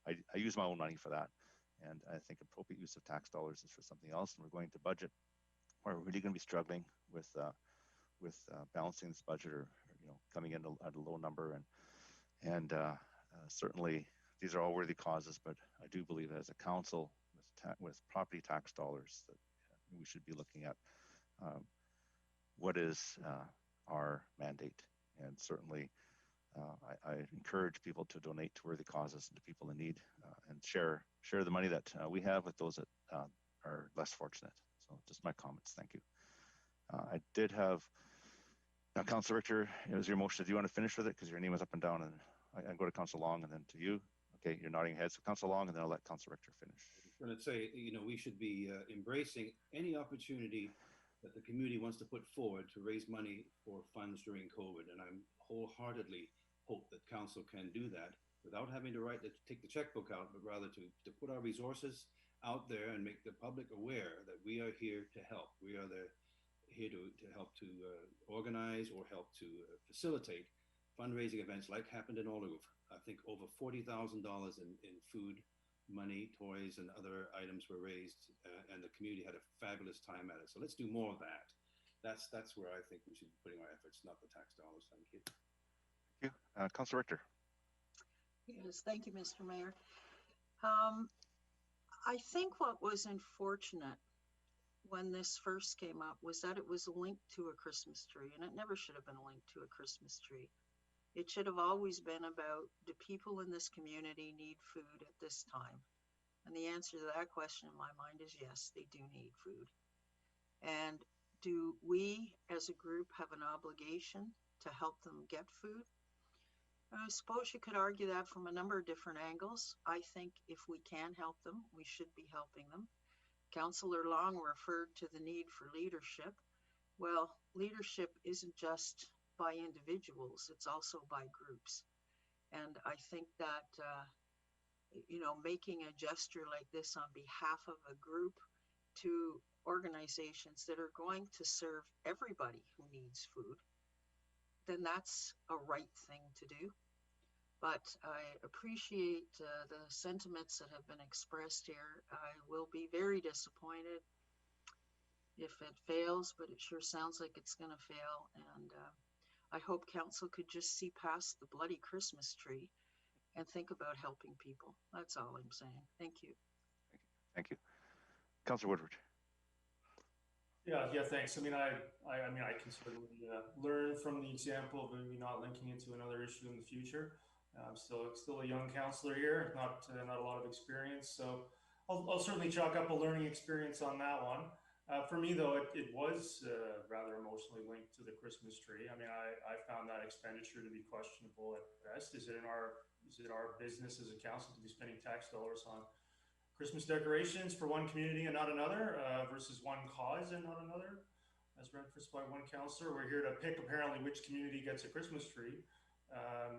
I use my own money for that, and I think appropriate use of tax dollars is for something else. And we're going to budget. We're really going to be struggling with balancing this budget, or coming in at a low number, and certainly these are all worthy causes. But I do believe that as a council with property tax dollars, that we should be looking at what is our mandate, and certainly. I encourage people to donate to worthy causes and to people in need, and share the money that we have with those that are less fortunate. So just my comments. Thank you. I did have now, Councillor Richter. It was your motion. Do you want to finish with it, because your name was up and down, and I go to Councillor Long and then to you. Okay, you're nodding head. So Councillor Long, and then I'll let Councillor Richter finish. I was going to say, we should be embracing any opportunity that the community wants to put forward to raise money for funds during COVID, and I'm wholeheartedly hope that council can do that without having to take the checkbook out, but rather to put our resources out there and make the public aware that we are here to help. We are here to help to organize or help to facilitate fundraising events like happened in Ottawa. I think over $40,000 in food, money, toys, and other items were raised, and the community had a fabulous time at it. So let's do more of that. That's where I think we should be putting our efforts, not the tax dollars. Thank you. Thank you. Councillor Richter. Yes, thank you, Mr. Mayor. I think what was unfortunate when this first came up was that it was linked to a Christmas tree, and it never should have been linked to a Christmas tree. It should have always been about, do people in this community need food at this time? And the answer to that question in my mind is yes, they do need food. And do we as a group have an obligation to help them get food? I suppose you could argue that from a number of different angles. I think if we can help them, we should be helping them. Councillor Long referred to the need for leadership. Well, leadership isn't just by individuals, it's also by groups. And I think that, making a gesture like this on behalf of a group to organizations that are going to serve everybody who needs food, then that's a right thing to do. But I appreciate the sentiments that have been expressed here. I will be very disappointed if it fails, but it sure sounds like it's going to fail. And I hope council could just see past the bloody Christmas tree and think about helping people. That's all I'm saying. Thank you. Thank you. Councillor Woodward. Yeah, thanks. I mean, I can certainly learn from the example of maybe not linking into another issue in the future. I'm still a young councillor here, not a lot of experience, so I'll certainly chalk up a learning experience on that one. For me, though, it was rather emotionally linked to the Christmas tree. I mean, I found that expenditure to be questionable at best. Is it our business as a council to be spending tax dollars on Christmas decorations for one community and not another, versus one cause and not another? As referenced by one councillor, we're here to pick apparently which community gets a Christmas tree,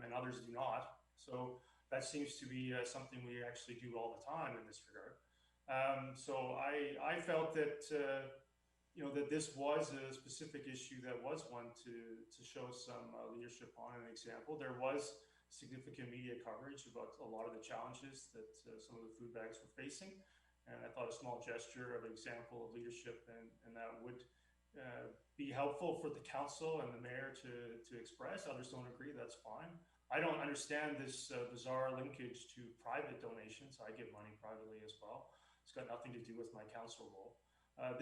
and others do not. So that seems to be something we actually do all the time in this regard. So I felt that that this was a specific issue that was one to show some leadership on. An example, there was significant media coverage about a lot of the challenges that some of the food banks were facing, and I thought a small gesture of an example of leadership and that would be helpful for the council and the mayor to express. Others don't agree, that's fine. I don't understand this bizarre linkage to private donations. I give money privately as well. It's got nothing to do with my council role.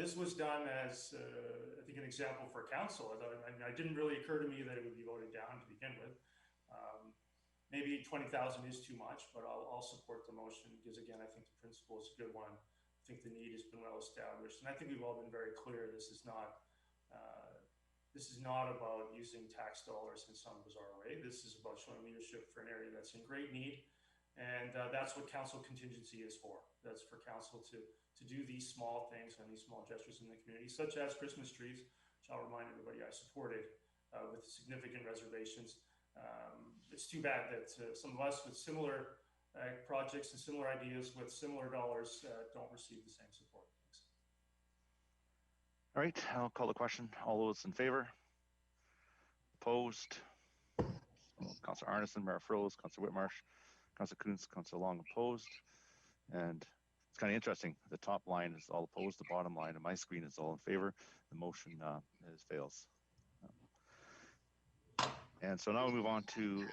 This was done as, I think, an example for council. It didn't really occur to me that it would be voted down to begin with. Maybe 20,000 is too much, but I'll support the motion because, again, I think the principle is a good one. I think the need has been well established, and I think we've all been very clear. This is not about using tax dollars in some bizarre way. This is about showing leadership for an area that's in great need, and that's what council contingency is for. That's for council to do these small things and these small gestures in the community, such as Christmas trees, which I'll remind everybody I supported with significant reservations. It's too bad that some of us with similar projects and similar ideas with similar dollars don't receive the same support. Thanks. All right, I'll call the question. All those in favor? Opposed? Councillor Arneson, Mayor Froese, Councillor Whitmarsh, Councillor Kuntz, Councillor Long opposed. And it's kind of interesting. The top line is all opposed, the bottom line on my screen is all in favor. The motion fails. And so now we move on to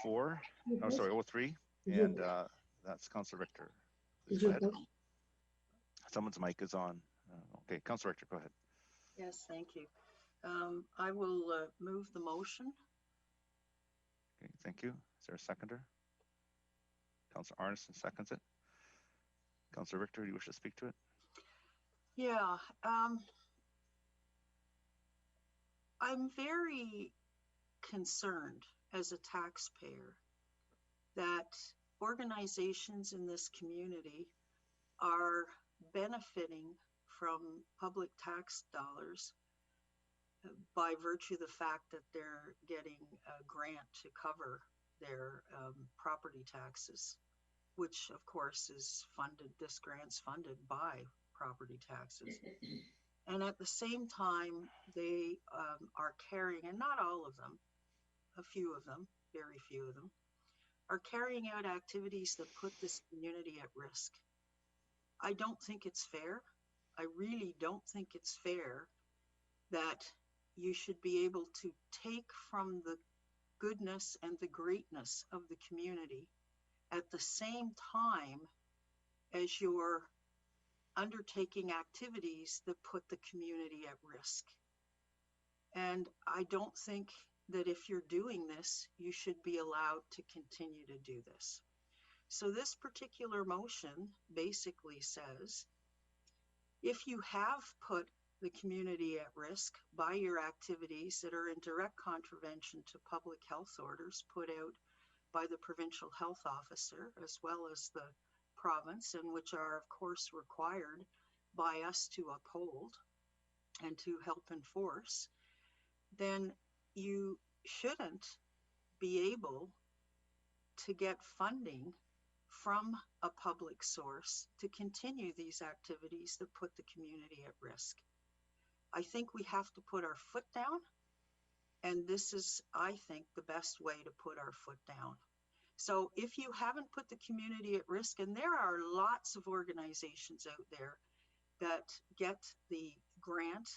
03, and that's Councillor Richter. Please go ahead. Someone's mic is on. Okay, Councillor Richter, go ahead. Yes, thank you. I will move the motion. Okay, thank you. Is there a seconder? Councillor Arneson seconds it. Councillor Richter, do you wish to speak to it? Yeah, I'm very concerned as a taxpayer that organizations in this community are benefiting from public tax dollars by virtue of the fact that they're getting a grant to cover their property taxes, which of course is funded, this grant's funded by property taxes. And at the same time, they are carrying, and not all of them, a few of them, very few of them, are carrying out activities that put this community at risk. I don't think it's fair. I really don't think it's fair that you should be able to take from the goodness and the greatness of the community at the same time as you're undertaking activities that put the community at risk. And I don't think that if you're doing this, you should be allowed to continue to do this. So this particular motion basically says, if you have put the community at risk by your activities that are in direct contravention to public health orders put out by the provincial health officer, as well as the province, and which are of course required by us to uphold and to help enforce, then you shouldn't be able to get funding from a public source to continue these activities that put the community at risk. I think we have to put our foot down, and this is, I think, the best way to put our foot down. So if you haven't put the community at risk, and there are lots of organizations out there that get the grant,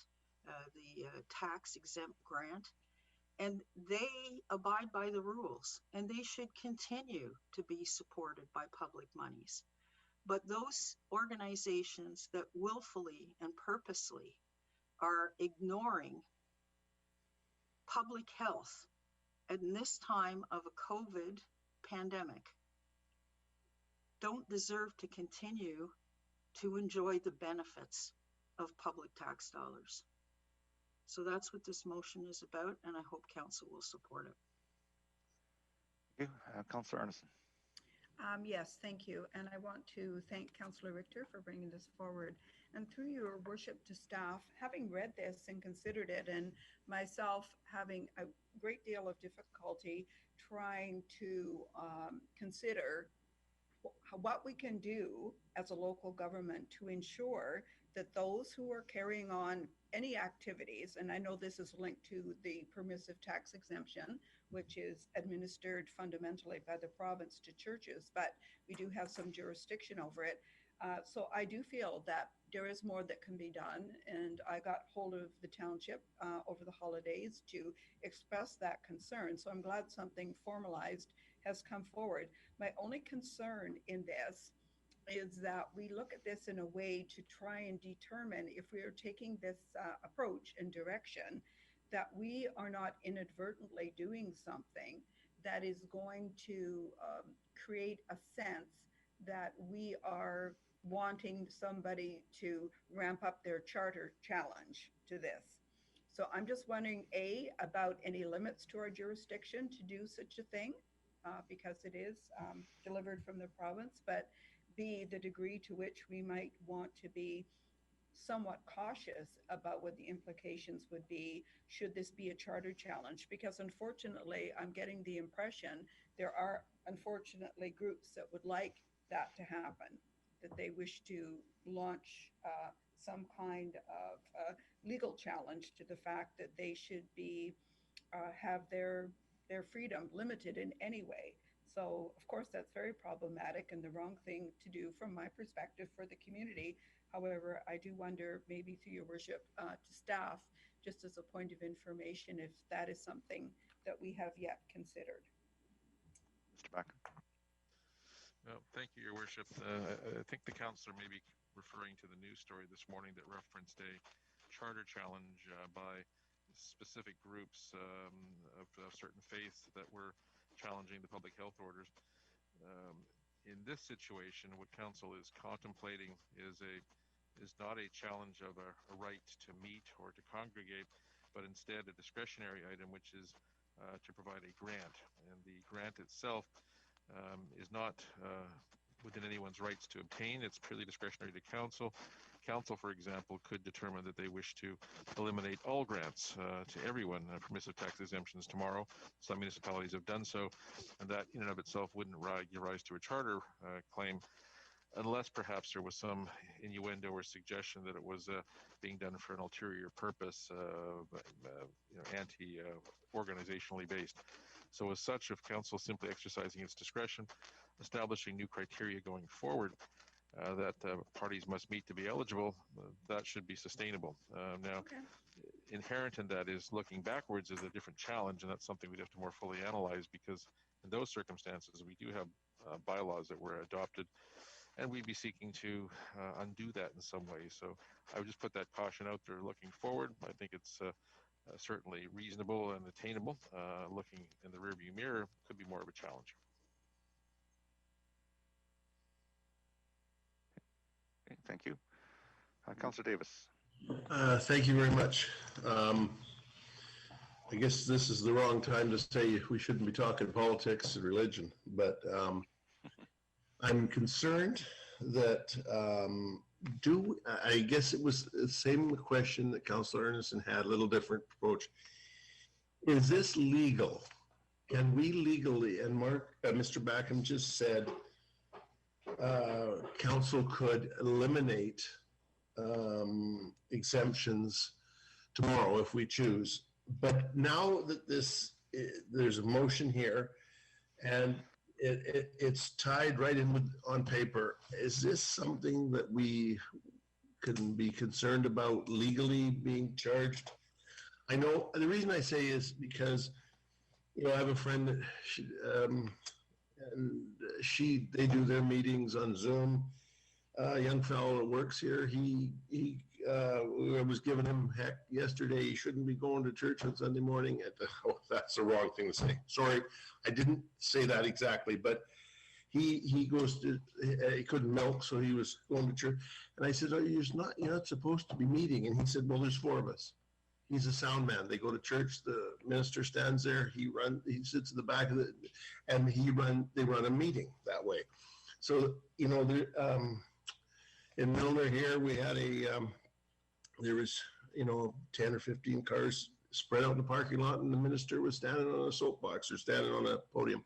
the tax exempt grant, and they abide by the rules, and they should continue to be supported by public monies. But those organizations that willfully and purposely are ignoring public health in this time of a COVID pandemic don't deserve to continue to enjoy the benefits of public tax dollars. So that's what this motion is about, and I hope council will support it. Thank you. Councillor Arneson. Yes, thank you. And I want to thank Councillor Richter for bringing this forward. And through your worship to staff, having read this and considered it, and myself having a great deal of difficulty trying to consider what we can do as a local government to ensure that those who are carrying on any activities, and I know this is linked to the permissive tax exemption, which is administered fundamentally by the province to churches, but we do have some jurisdiction over it. So I do feel that there is more that can be done, and I got hold of the township over the holidays to express that concern. So I'm glad something formalized has come forward. My only concern in this is that we look at this in a way to try and determine if we are taking this approach and direction, that we are not inadvertently doing something that is going to create a sense that we are wanting somebody to ramp up their charter challenge to this. So I'm just wondering, A, about any limits to our jurisdiction to do such a thing, because it is delivered from the province, but B, the degree to which we might want to be somewhat cautious about what the implications would be should this be a charter challenge, because unfortunately I'm getting the impression there are unfortunately groups that would like that to happen, that they wish to launch some kind of legal challenge to the fact that they should be have their freedom limited in any way. So of course that's very problematic and the wrong thing to do from my perspective for the community. However, I do wonder, maybe through your worship to staff, just as a point of information, if that is something that we have yet considered. Mr. Backer. Well, thank you, Your Worship. I think the councillor may be referring to the news story this morning that referenced a charter challenge by specific groups of certain faiths that were challenging the public health orders. In this situation, what council is contemplating is not a challenge of a right to meet or to congregate, but instead a discretionary item, which is to provide a grant. And the grant itself is not within anyone's rights to obtain. It's purely discretionary to council. Council, for example, could determine that they wish to eliminate all grants to everyone, permissive tax exemptions tomorrow. Some municipalities have done so, and that in and of itself wouldn't give rise to a charter claim, unless perhaps there was some innuendo or suggestion that it was being done for an ulterior purpose, anti-organizationally based. So as such, if council simply exercising its discretion, establishing new criteria going forward that parties must meet to be eligible, that should be sustainable. Now, inherent in that is looking backwards is a different challenge, and that's something we'd have to more fully analyze, because in those circumstances, we do have bylaws that were adopted, and we'd be seeking to undo that in some way. So I would just put that caution out there looking forward. I think it's certainly reasonable and attainable. Looking in the rearview mirror could be more of a challenge. Okay, thank you. Councillor Davis. Thank you very much. I guess this is the wrong time to say we shouldn't be talking politics and religion, but I'm concerned that I guess it was the same question that Councillor Arneson had, a little different approach. Is this legal? Can we legally, and Mr. Backham just said, council could eliminate exemptions tomorrow if we choose. But now that there's a motion here and it's tied right in with on paper, is this something that we can be concerned about legally being charged? I know the reason I say is because, I have a friend that they do their meetings on Zoom, young fellow that works here. He I was giving him heck yesterday. He shouldn't be going to church on Sunday morning. Oh, that's the wrong thing to say. Sorry, I didn't say that exactly, but he goes to he couldn't milk, so he was going to church. And I said, "Oh, you're not supposed to be meeting." And he said, "Well, there's 4 of us." He's a sound man. They go to church. The minister stands there. He sits in the back of it, and they run a meeting that way. So in Milner here, we had there was 10 or 15 cars spread out in the parking lot, and the minister was standing on a soapbox or standing on a podium.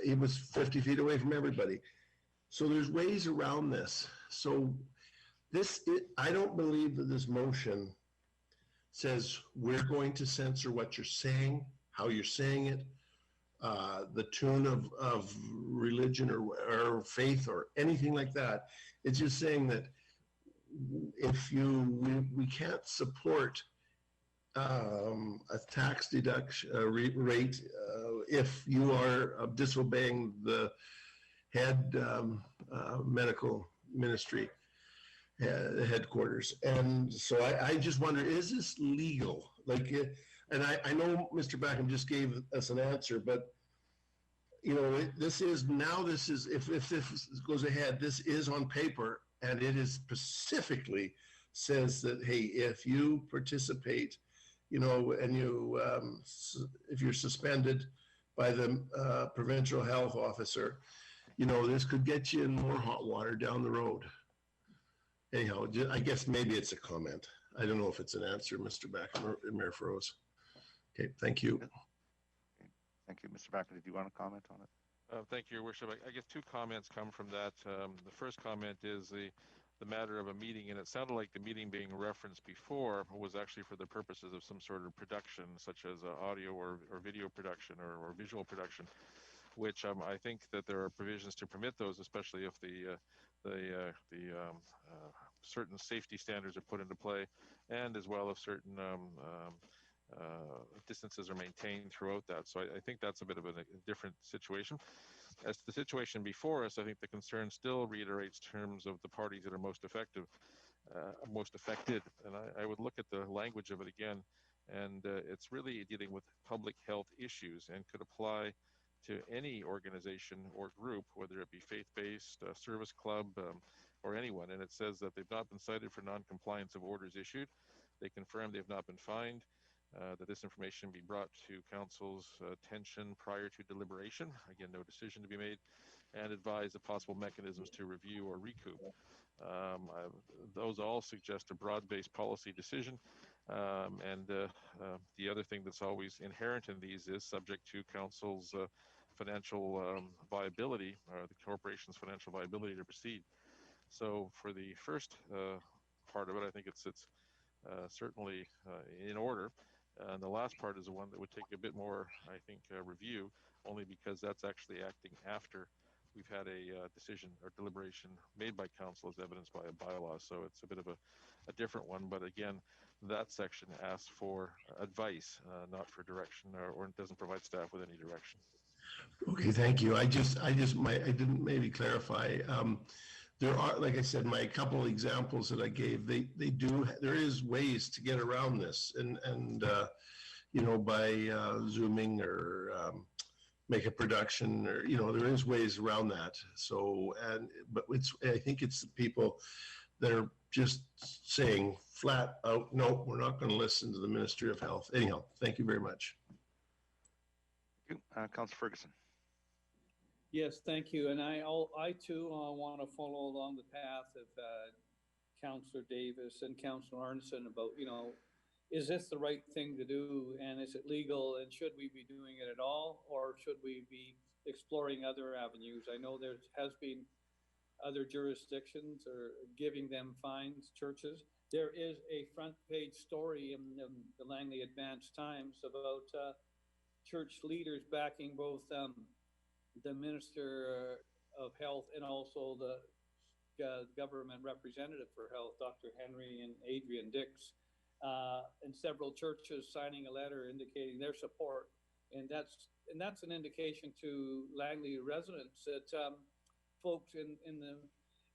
He was 50 feet away from everybody. So there's ways around this. So I don't believe that this motion says we're going to censor what you're saying, how you're saying it, the tune of religion or faith or anything like that. It's just saying that we can't support a tax deduction rate if you are disobeying the head medical ministry headquarters. And so I just wonder, is this legal? And I know Mr. Backham just gave us an answer, but if this goes ahead, this is on paper, and it is specifically says that, hey, if you participate, and if you're suspended by the provincial health officer, this could get you in more hot water down the road. Anyhow, I guess maybe it's a comment. I don't know if it's an answer, Mr. Backham or Mayor Froese. Okay, thank you. Thank you, Mr. Backham. Did you want to comment on it? Thank you, Your Worship. I guess 2 comments come from that. The first comment is the matter of a meeting, and it sounded like the meeting being referenced before was actually for the purposes of some sort of production, such as audio or video production or visual production, which I think that there are provisions to permit those, especially if the certain safety standards are put into play, and as well if certain distances are maintained throughout that. So I think that's a bit of a different situation. As to the situation before us, I think the concern still reiterates terms of the parties that are most affected. And I would look at the language of it again, and it's really dealing with public health issues and could apply to any organization or group, whether it be faith-based, service club, or anyone. And it says that they've not been cited for non-compliance of orders issued. They confirm they've not been fined, that this information be brought to council's attention prior to deliberation. Again, no decision to be made, and advise the possible mechanisms to review or recoup. Those all suggest a broad-based policy decision. And the other thing that's always inherent in these is subject to council's financial viability, or the corporation's financial viability to proceed. So for the first part of it, I think it's certainly in order. And the last part is the one that would take a bit more, I think, review, only because that's actually acting after we've had a decision or deliberation made by council as evidenced by a bylaw. So it's a bit of a different one. But again, that section asks for advice, not for direction, or it doesn't provide staff with any direction. Okay, thank you. I didn't maybe clarify. There are, like I said, my couple of examples that I gave, there is ways to get around this and by Zooming or make a production, or, there is ways around that. So, but I think it's the people that are just saying flat out, no, we're not going to listen to the Ministry of Health. Anyhow, thank you very much. Thank you. Councillor Ferguson. Yes, thank you. And I too want to follow along the path of Councillor Davis and Councillor Arneson about, is this the right thing to do, and is it legal, and should we be doing it at all, or should we be exploring other avenues? I know there has been other jurisdictions or giving them fines, churches. There is a front page story in the Langley Advance Times about church leaders backing both the Minister of Health and also the government representative for health, Dr. Henry and Adrian Dix, and several churches signing a letter indicating their support. And that's an indication to Langley residents that folks in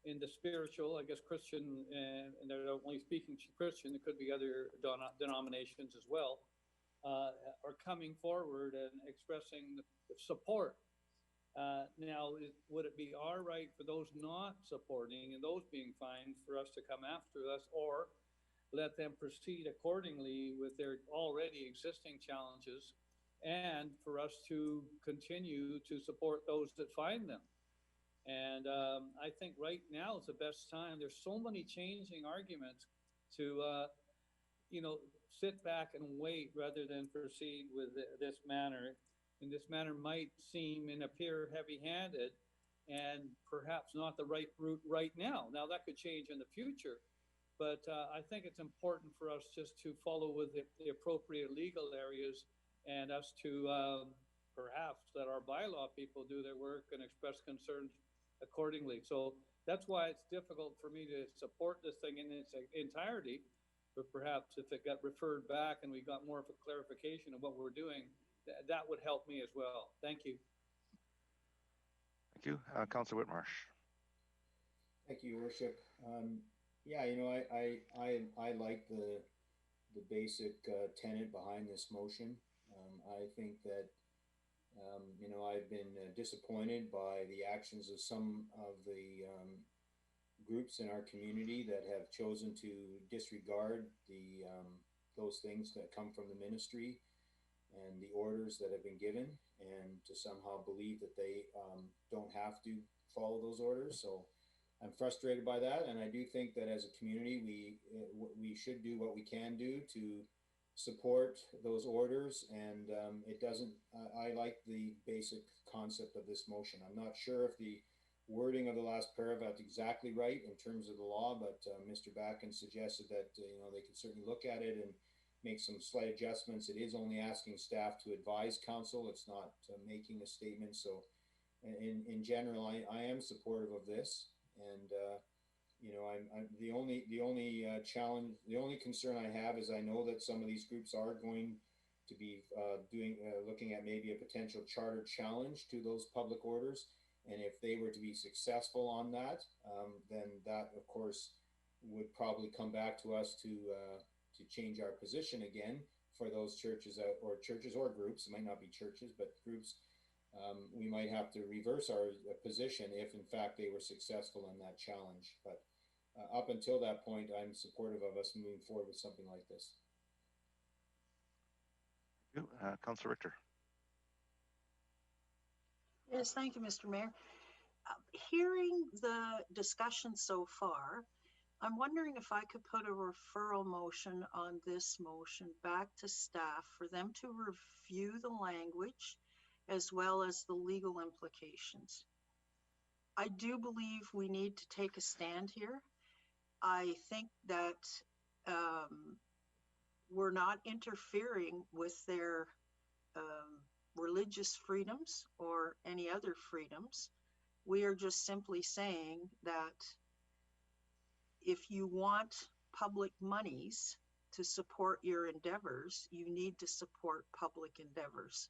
in the spiritual, I guess Christian, and they're only speaking Christian, it could be other denominations as well, are coming forward and expressing support. Now, would it be our right for those not supporting and those being fined for us to come after us, or let them proceed accordingly with their already existing challenges, and for us to continue to support those that find them? And I think right now is the best time. There's so many changing arguments to, sit back and wait rather than proceed with this manner. And this manner might seem and appear heavy-handed and perhaps not the right route right now. Now, that could change in the future. But I think it's important for us just to follow with the appropriate legal areas, and us to perhaps let our bylaw people do their work and express concerns accordingly. So that's why it's difficult for me to support this thing in its entirety. But perhaps if it got referred back and we got more of a clarification of what we're doing, that would help me as well. Thank you. Thank you. Councillor Whitmarsh. Thank you, Your Worship. Yeah, I like the basic tenet behind this motion. I think that I've been disappointed by the actions of some of the groups in our community that have chosen to disregard those things that come from the ministry and the orders that have been given, and to somehow believe that they don't have to follow those orders. So I'm frustrated by that, and I do think that as a community, we should do what we can do to support those orders. And it doesn't. I like the basic concept of this motion. I'm not sure if the wording of the last paragraph is exactly right in terms of the law, but Mr. Backen suggested that they could certainly look at it and make some slight adjustments. It is only asking staff to advise council. It's not making a statement. So in general, I am supportive of this. And I'm the only challenge, the only concern I have is I know that some of these groups are going to be looking at maybe a potential charter challenge to those public orders. And if they were to be successful on that, then that, of course, would probably come back to us to change our position again for those churches or groups. It might not be churches, but groups. We might have to reverse our position if, in fact, they were successful in that challenge. But up until that point, I'm supportive of us moving forward with something like this. Thank you. Councillor Richter. Yes, thank you, Mr. Mayor. Hearing the discussion so far, I'm wondering if I could put a referral motion on this motion back to staff for them to review the language as well as the legal implications. I do believe we need to take a stand here. I think that we're not interfering with their religious freedoms or any other freedoms. We are just simply saying that if you want public monies to support your endeavors, you need to support public endeavors.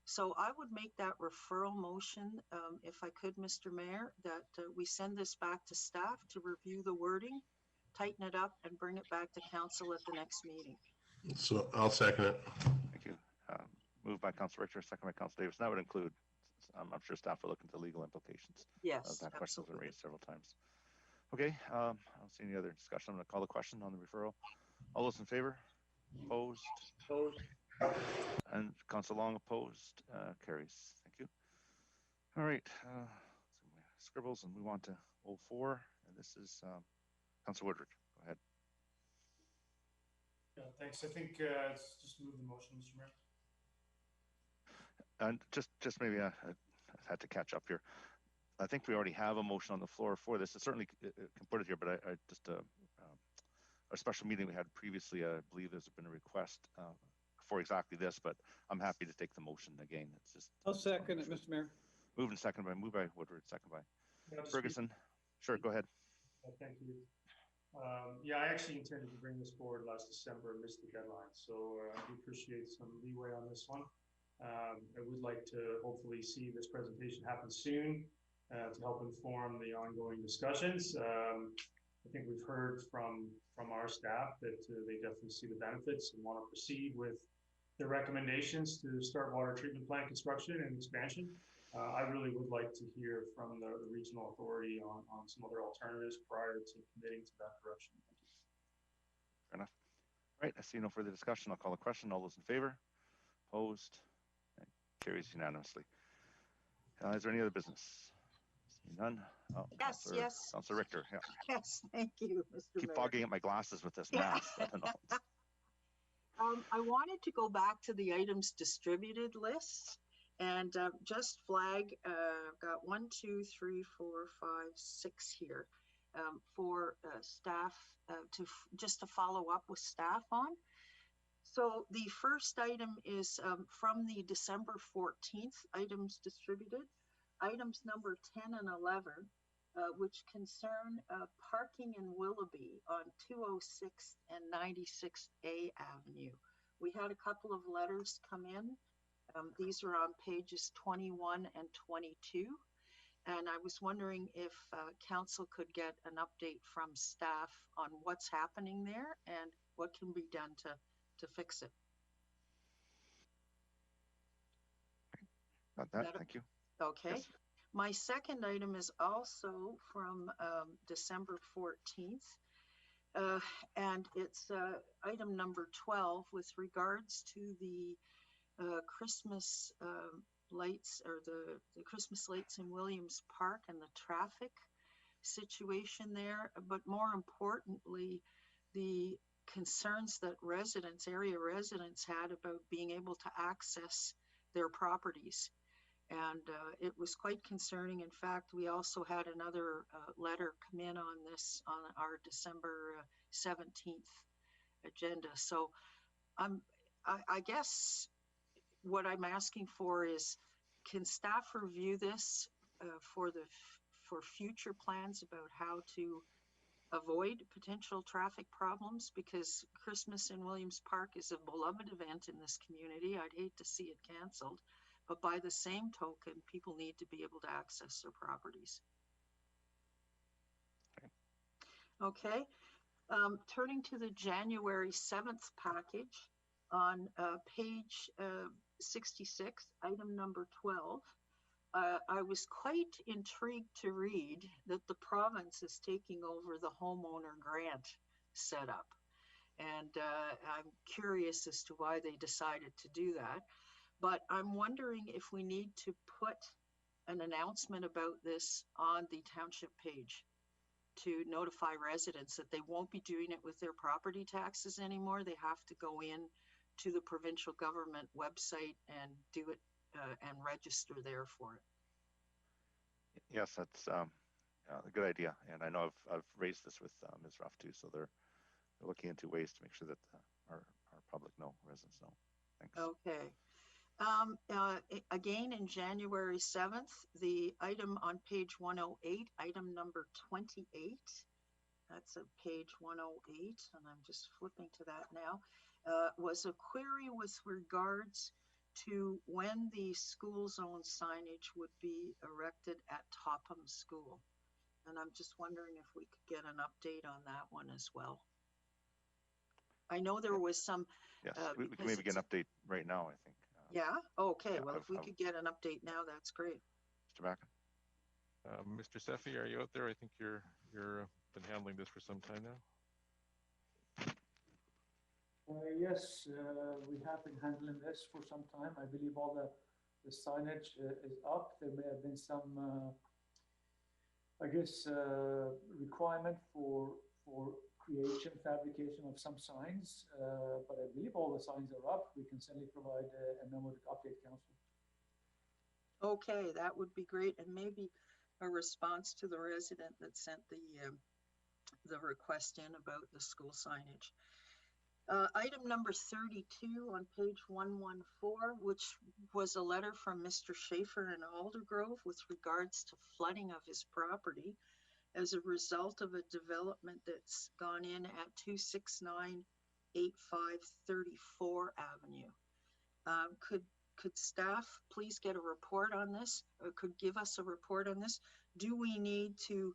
So I would make that referral motion, if I could, Mr. Mayor, that we send this back to staff to review the wording, tighten it up, and bring it back to council at the next meeting. So I'll second it. Thank you. Moved by Councillor Richter, second by Councillor Davis. That would include, I'm sure staff will look into legal implications. Yes, that question has been raised several times. Okay, I don't see any other discussion. I'm going to call the question on the referral. All those in favor? Opposed? Opposed. And Councillor Long opposed. Carries. Thank you. All right. Scribbles and move on to 04. And this is Councillor Woodward. Go ahead. Yeah, thanks. I think it's just move the motion, Mr. Mayor. And just maybe I had to catch up here. I think we already have a motion on the floor for this. It certainly can put it here, but I just our special meeting we had previously, I believe there's been a request for exactly this, but I'm happy to take the motion again. It's just I'll second it, Mr. Mayor. Moved by Woodward, second by Ferguson. Sure, go ahead. Thank you. Yeah, I actually intended to bring this forward last December and missed the deadline, so I do appreciate some leeway on this one. I would like to hopefully see this presentation happen soon. to help inform the ongoing discussions. I think we've heard from our staff that they definitely see the benefits and want to proceed with their recommendations to start water treatment plant construction and expansion. I really would like to hear from the regional authority on some other alternatives prior to committing to that direction. Fair enough. All right, I see no further discussion. I'll call the question. All those in favor? Opposed? It carries unanimously. Is there any other business? Seeing none? Oh, Yes, yes. Councillor Richter, yeah. Yes, thank you, Mr. Keep Mayor. fogging up my glasses with this mask. I don't know. I wanted to go back to the items distributed list and just flag, I've got 1, 2, 3, 4, 5, 6 here for staff just to follow up with staff on. So the first item is from the December 14th items distributed, items number 10 and 11, which concern parking in Willoughby on 206th and 96th A Avenue. We had a couple of letters come in. These are on pages 21 and 22. And I was wondering if council could get an update from staff on what's happening there and what can be done to fix it. Got that, thank you. Okay. Yes. My second item is also from December 14th, and it's item number 12 with regards to the Christmas lights, or the Christmas lights in Williams Park and the traffic situation there, but more importantly, the concerns that area residents had about being able to access their properties. And it was quite concerning. In fact, we also had another letter come in on this on our December 17th agenda. So I guess what I'm asking for is, can staff review this for future plans about how to avoid potential traffic problems? Because Christmas in Williams Park is a beloved event in this community. I'd hate to see it canceled. But by the same token, people need to be able to access their properties. Okay. Turning to the January 7th package on page 66, item number 12, I was quite intrigued to read that the province is taking over the homeowner grant setup. And I'm curious as to why they decided to do that. But I'm wondering if we need to put an announcement about this on the township page to notify residents that they won't be doing it with their property taxes anymore. They have to go in to the provincial government website and do it and register there for it. Yes, that's a good idea. And I know I've raised this with Ms. Ruff too. So they're looking into ways to make sure that our public know, residents know. Thanks. Okay. Again, in January 7th, the item on page 108, item number 28, that's at page 108, and I'm just flipping to that now, was a query with regards to when the school zone signage would be erected at Topham School. And I'm just wondering if we could get an update on that one as well. I know there was some... Yes, we can maybe get an update right now, I think. Yeah. Okay. Yeah, well, if we could get an update now, that's great. Mr. Baca. Mr. Seffi, are you out there? I think you're been handling this for some time now. Yes, we have been handling this for some time. I believe all the signage is up. There may have been some, I guess, requirement for creation, fabrication of some signs, but I believe all the signs are up. We can certainly provide a memo to update council. Okay, that would be great, and maybe a response to the resident that sent the request in about the school signage. Item number 32 on page 114, which was a letter from Mr. Schaefer in Aldergrove with regards to flooding of his property as a result of a development that's gone in at 2698534 Avenue. Could staff please get a report on this, or could give us a report on this? do we need to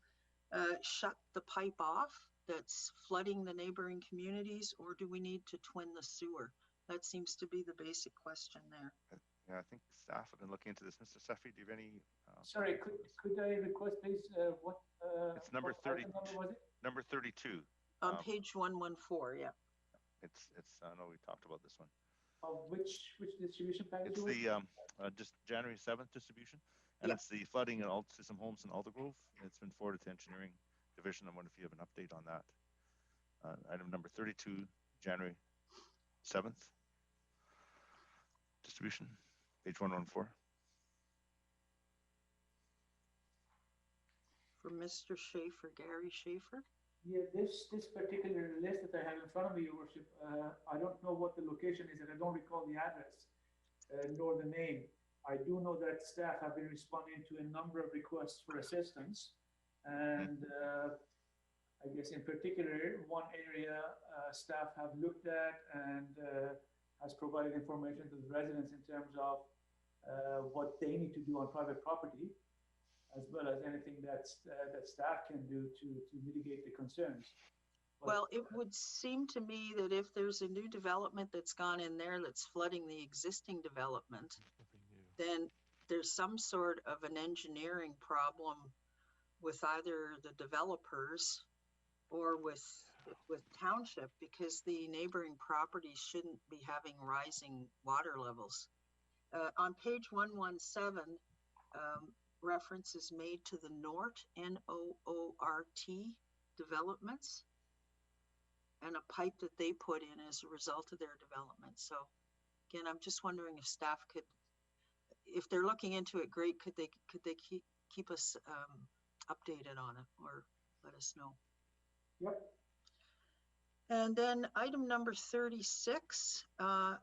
shut the pipe off that's flooding the neighboring communities, or do we need to twin the sewer? That seems to be the basic question there. Yeah, I think staff have been looking into this. Mr. Sefi, do you have any? Sorry, could I request, please, what? It's number what 30. item number was it? Number 32. On page 114, yeah. It's. I know we talked about this one. Of which distribution package? It's the just January 7th distribution, and it's the flooding in some homes in Aldergrove. It's been forwarded to engineering division. I wonder if you have an update on that. Item number 32, January 7th distribution, page 114. For Mr. Schaefer, Gary Schaefer. Yeah, this particular list that I have in front of me, Your Worship, I don't know what the location is, and I don't recall the address nor the name. I do know that staff have been responding to a number of requests for assistance, and I guess in particular, one area staff have looked at and has provided information to the residents in terms of what they need to do on private property, as well as anything that staff can do to mitigate the concerns. But, well, it would seem to me that if there's a new development that's gone in there that's flooding the existing development, then there's some sort of an engineering problem with either the developers or with Township, because the neighboring properties shouldn't be having rising water levels. On page 117, reference is made to the Noort, N-O-O-R-T developments, and a pipe that they put in as a result of their development. So again, I'm just wondering if staff could, if they're looking into it, great, could they keep us updated on it or let us know? Yep. And then item number 36,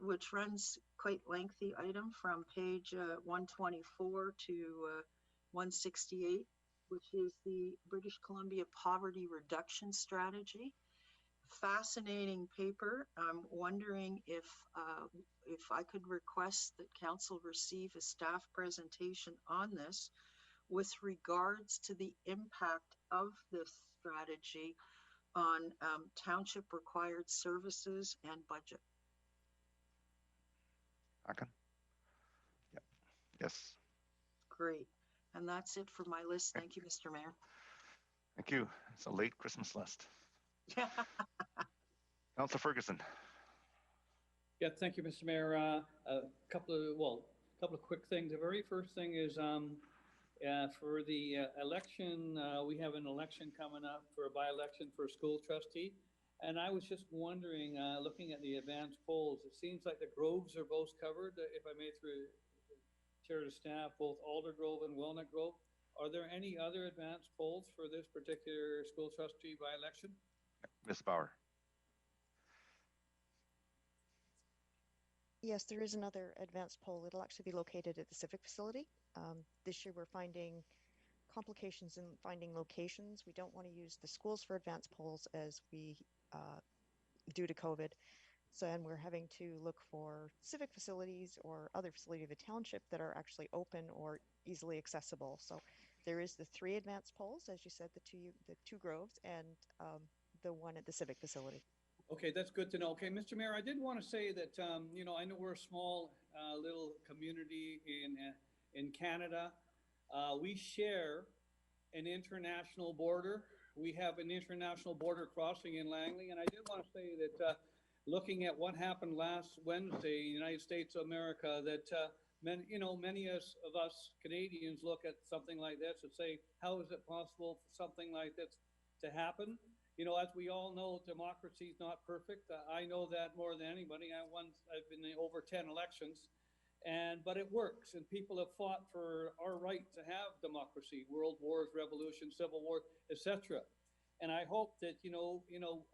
which runs quite lengthy item from page 124 to 168, which is the British Columbia Poverty Reduction Strategy. Fascinating paper. I'm wondering if I could request that council receive a staff presentation on this with regards to the impact of this strategy on township required services and budget. Akin? Yeah. Yes. Great. And that's it for my list. Thank you, Mr. Mayor. Thank you. It's a late Christmas list. Councillor Ferguson. Yeah, thank you, Mr. Mayor. A couple of quick things. The very first thing is for the election, we have an election coming up for a by-election for a school trustee. And I was just wondering, looking at the advanced polls, it seems like the Groves are both covered, if I may through chair to staff, both Aldergrove and Walnut Grove. Are there any other advanced polls for this particular school trustee by-election? Ms. Bauer. Yes, there is another advanced poll. It'll actually be located at the Civic Facility. This year we're finding complications in finding locations. We don't want to use the schools for advanced polls as we, due to COVID. So, and we're having to look for civic facilities or other facility of the township that are actually open or easily accessible. So there is the 3 advanced polls, as you said, the two Groves and the one at the civic facility. Okay, that's good to know. Okay, Mr. Mayor, I did want to say that, you know, I know we're a small little community in Canada. We share an international border. We have an international border crossing in Langley, and I did want to say that looking at what happened last Wednesday in the United States of America, that many of us Canadians look at something like this and say, how is it possible for something like this to happen? You know, as we all know, democracy is not perfect. I know that more than anybody. I've been in over 10 elections, but it works, and people have fought for our right to have democracy, world wars, revolution, civil war, etc. And I hope that, you know,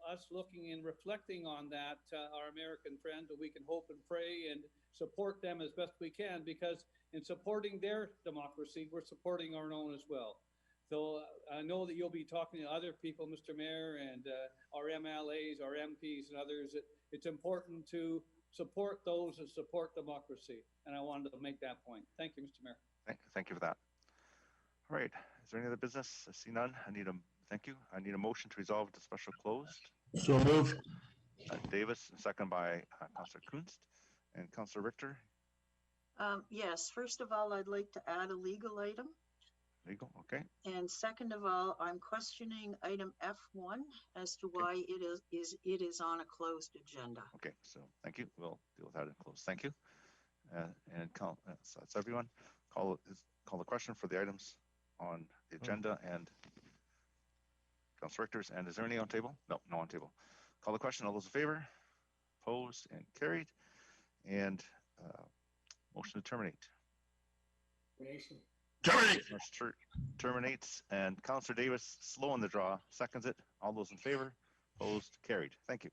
us looking and reflecting on that, our American friends, that we can hope and pray and support them as best we can, because in supporting their democracy, we're supporting our own as well. So I know that you'll be talking to other people, Mr. Mayor, and our MLAs, our MPs, and others. It's important to support those that support democracy. And I wanted to make that point. Thank you, Mr. Mayor. Thank you for that. All right. Is there any other business? I see none. Thank you. I need a motion to resolve the special closed. So moved. Davis, second by Councillor Kunst and Councillor Richter. Yes, first of all, I'd like to add a legal item. Legal, okay. And second of all, I'm questioning item F1 as to why it is on a closed agenda. Okay, so thank you. We'll deal with that in close. Thank you. So that's everyone. Call the question for the items on the agenda and Councillor Richters. And is there any on table? No on table. Call the question. All those in favor? Opposed and carried. And motion to terminate. Terminates. And Councillor Davis, slow on the draw, seconds it. All those in favor? Opposed? Carried. Thank you.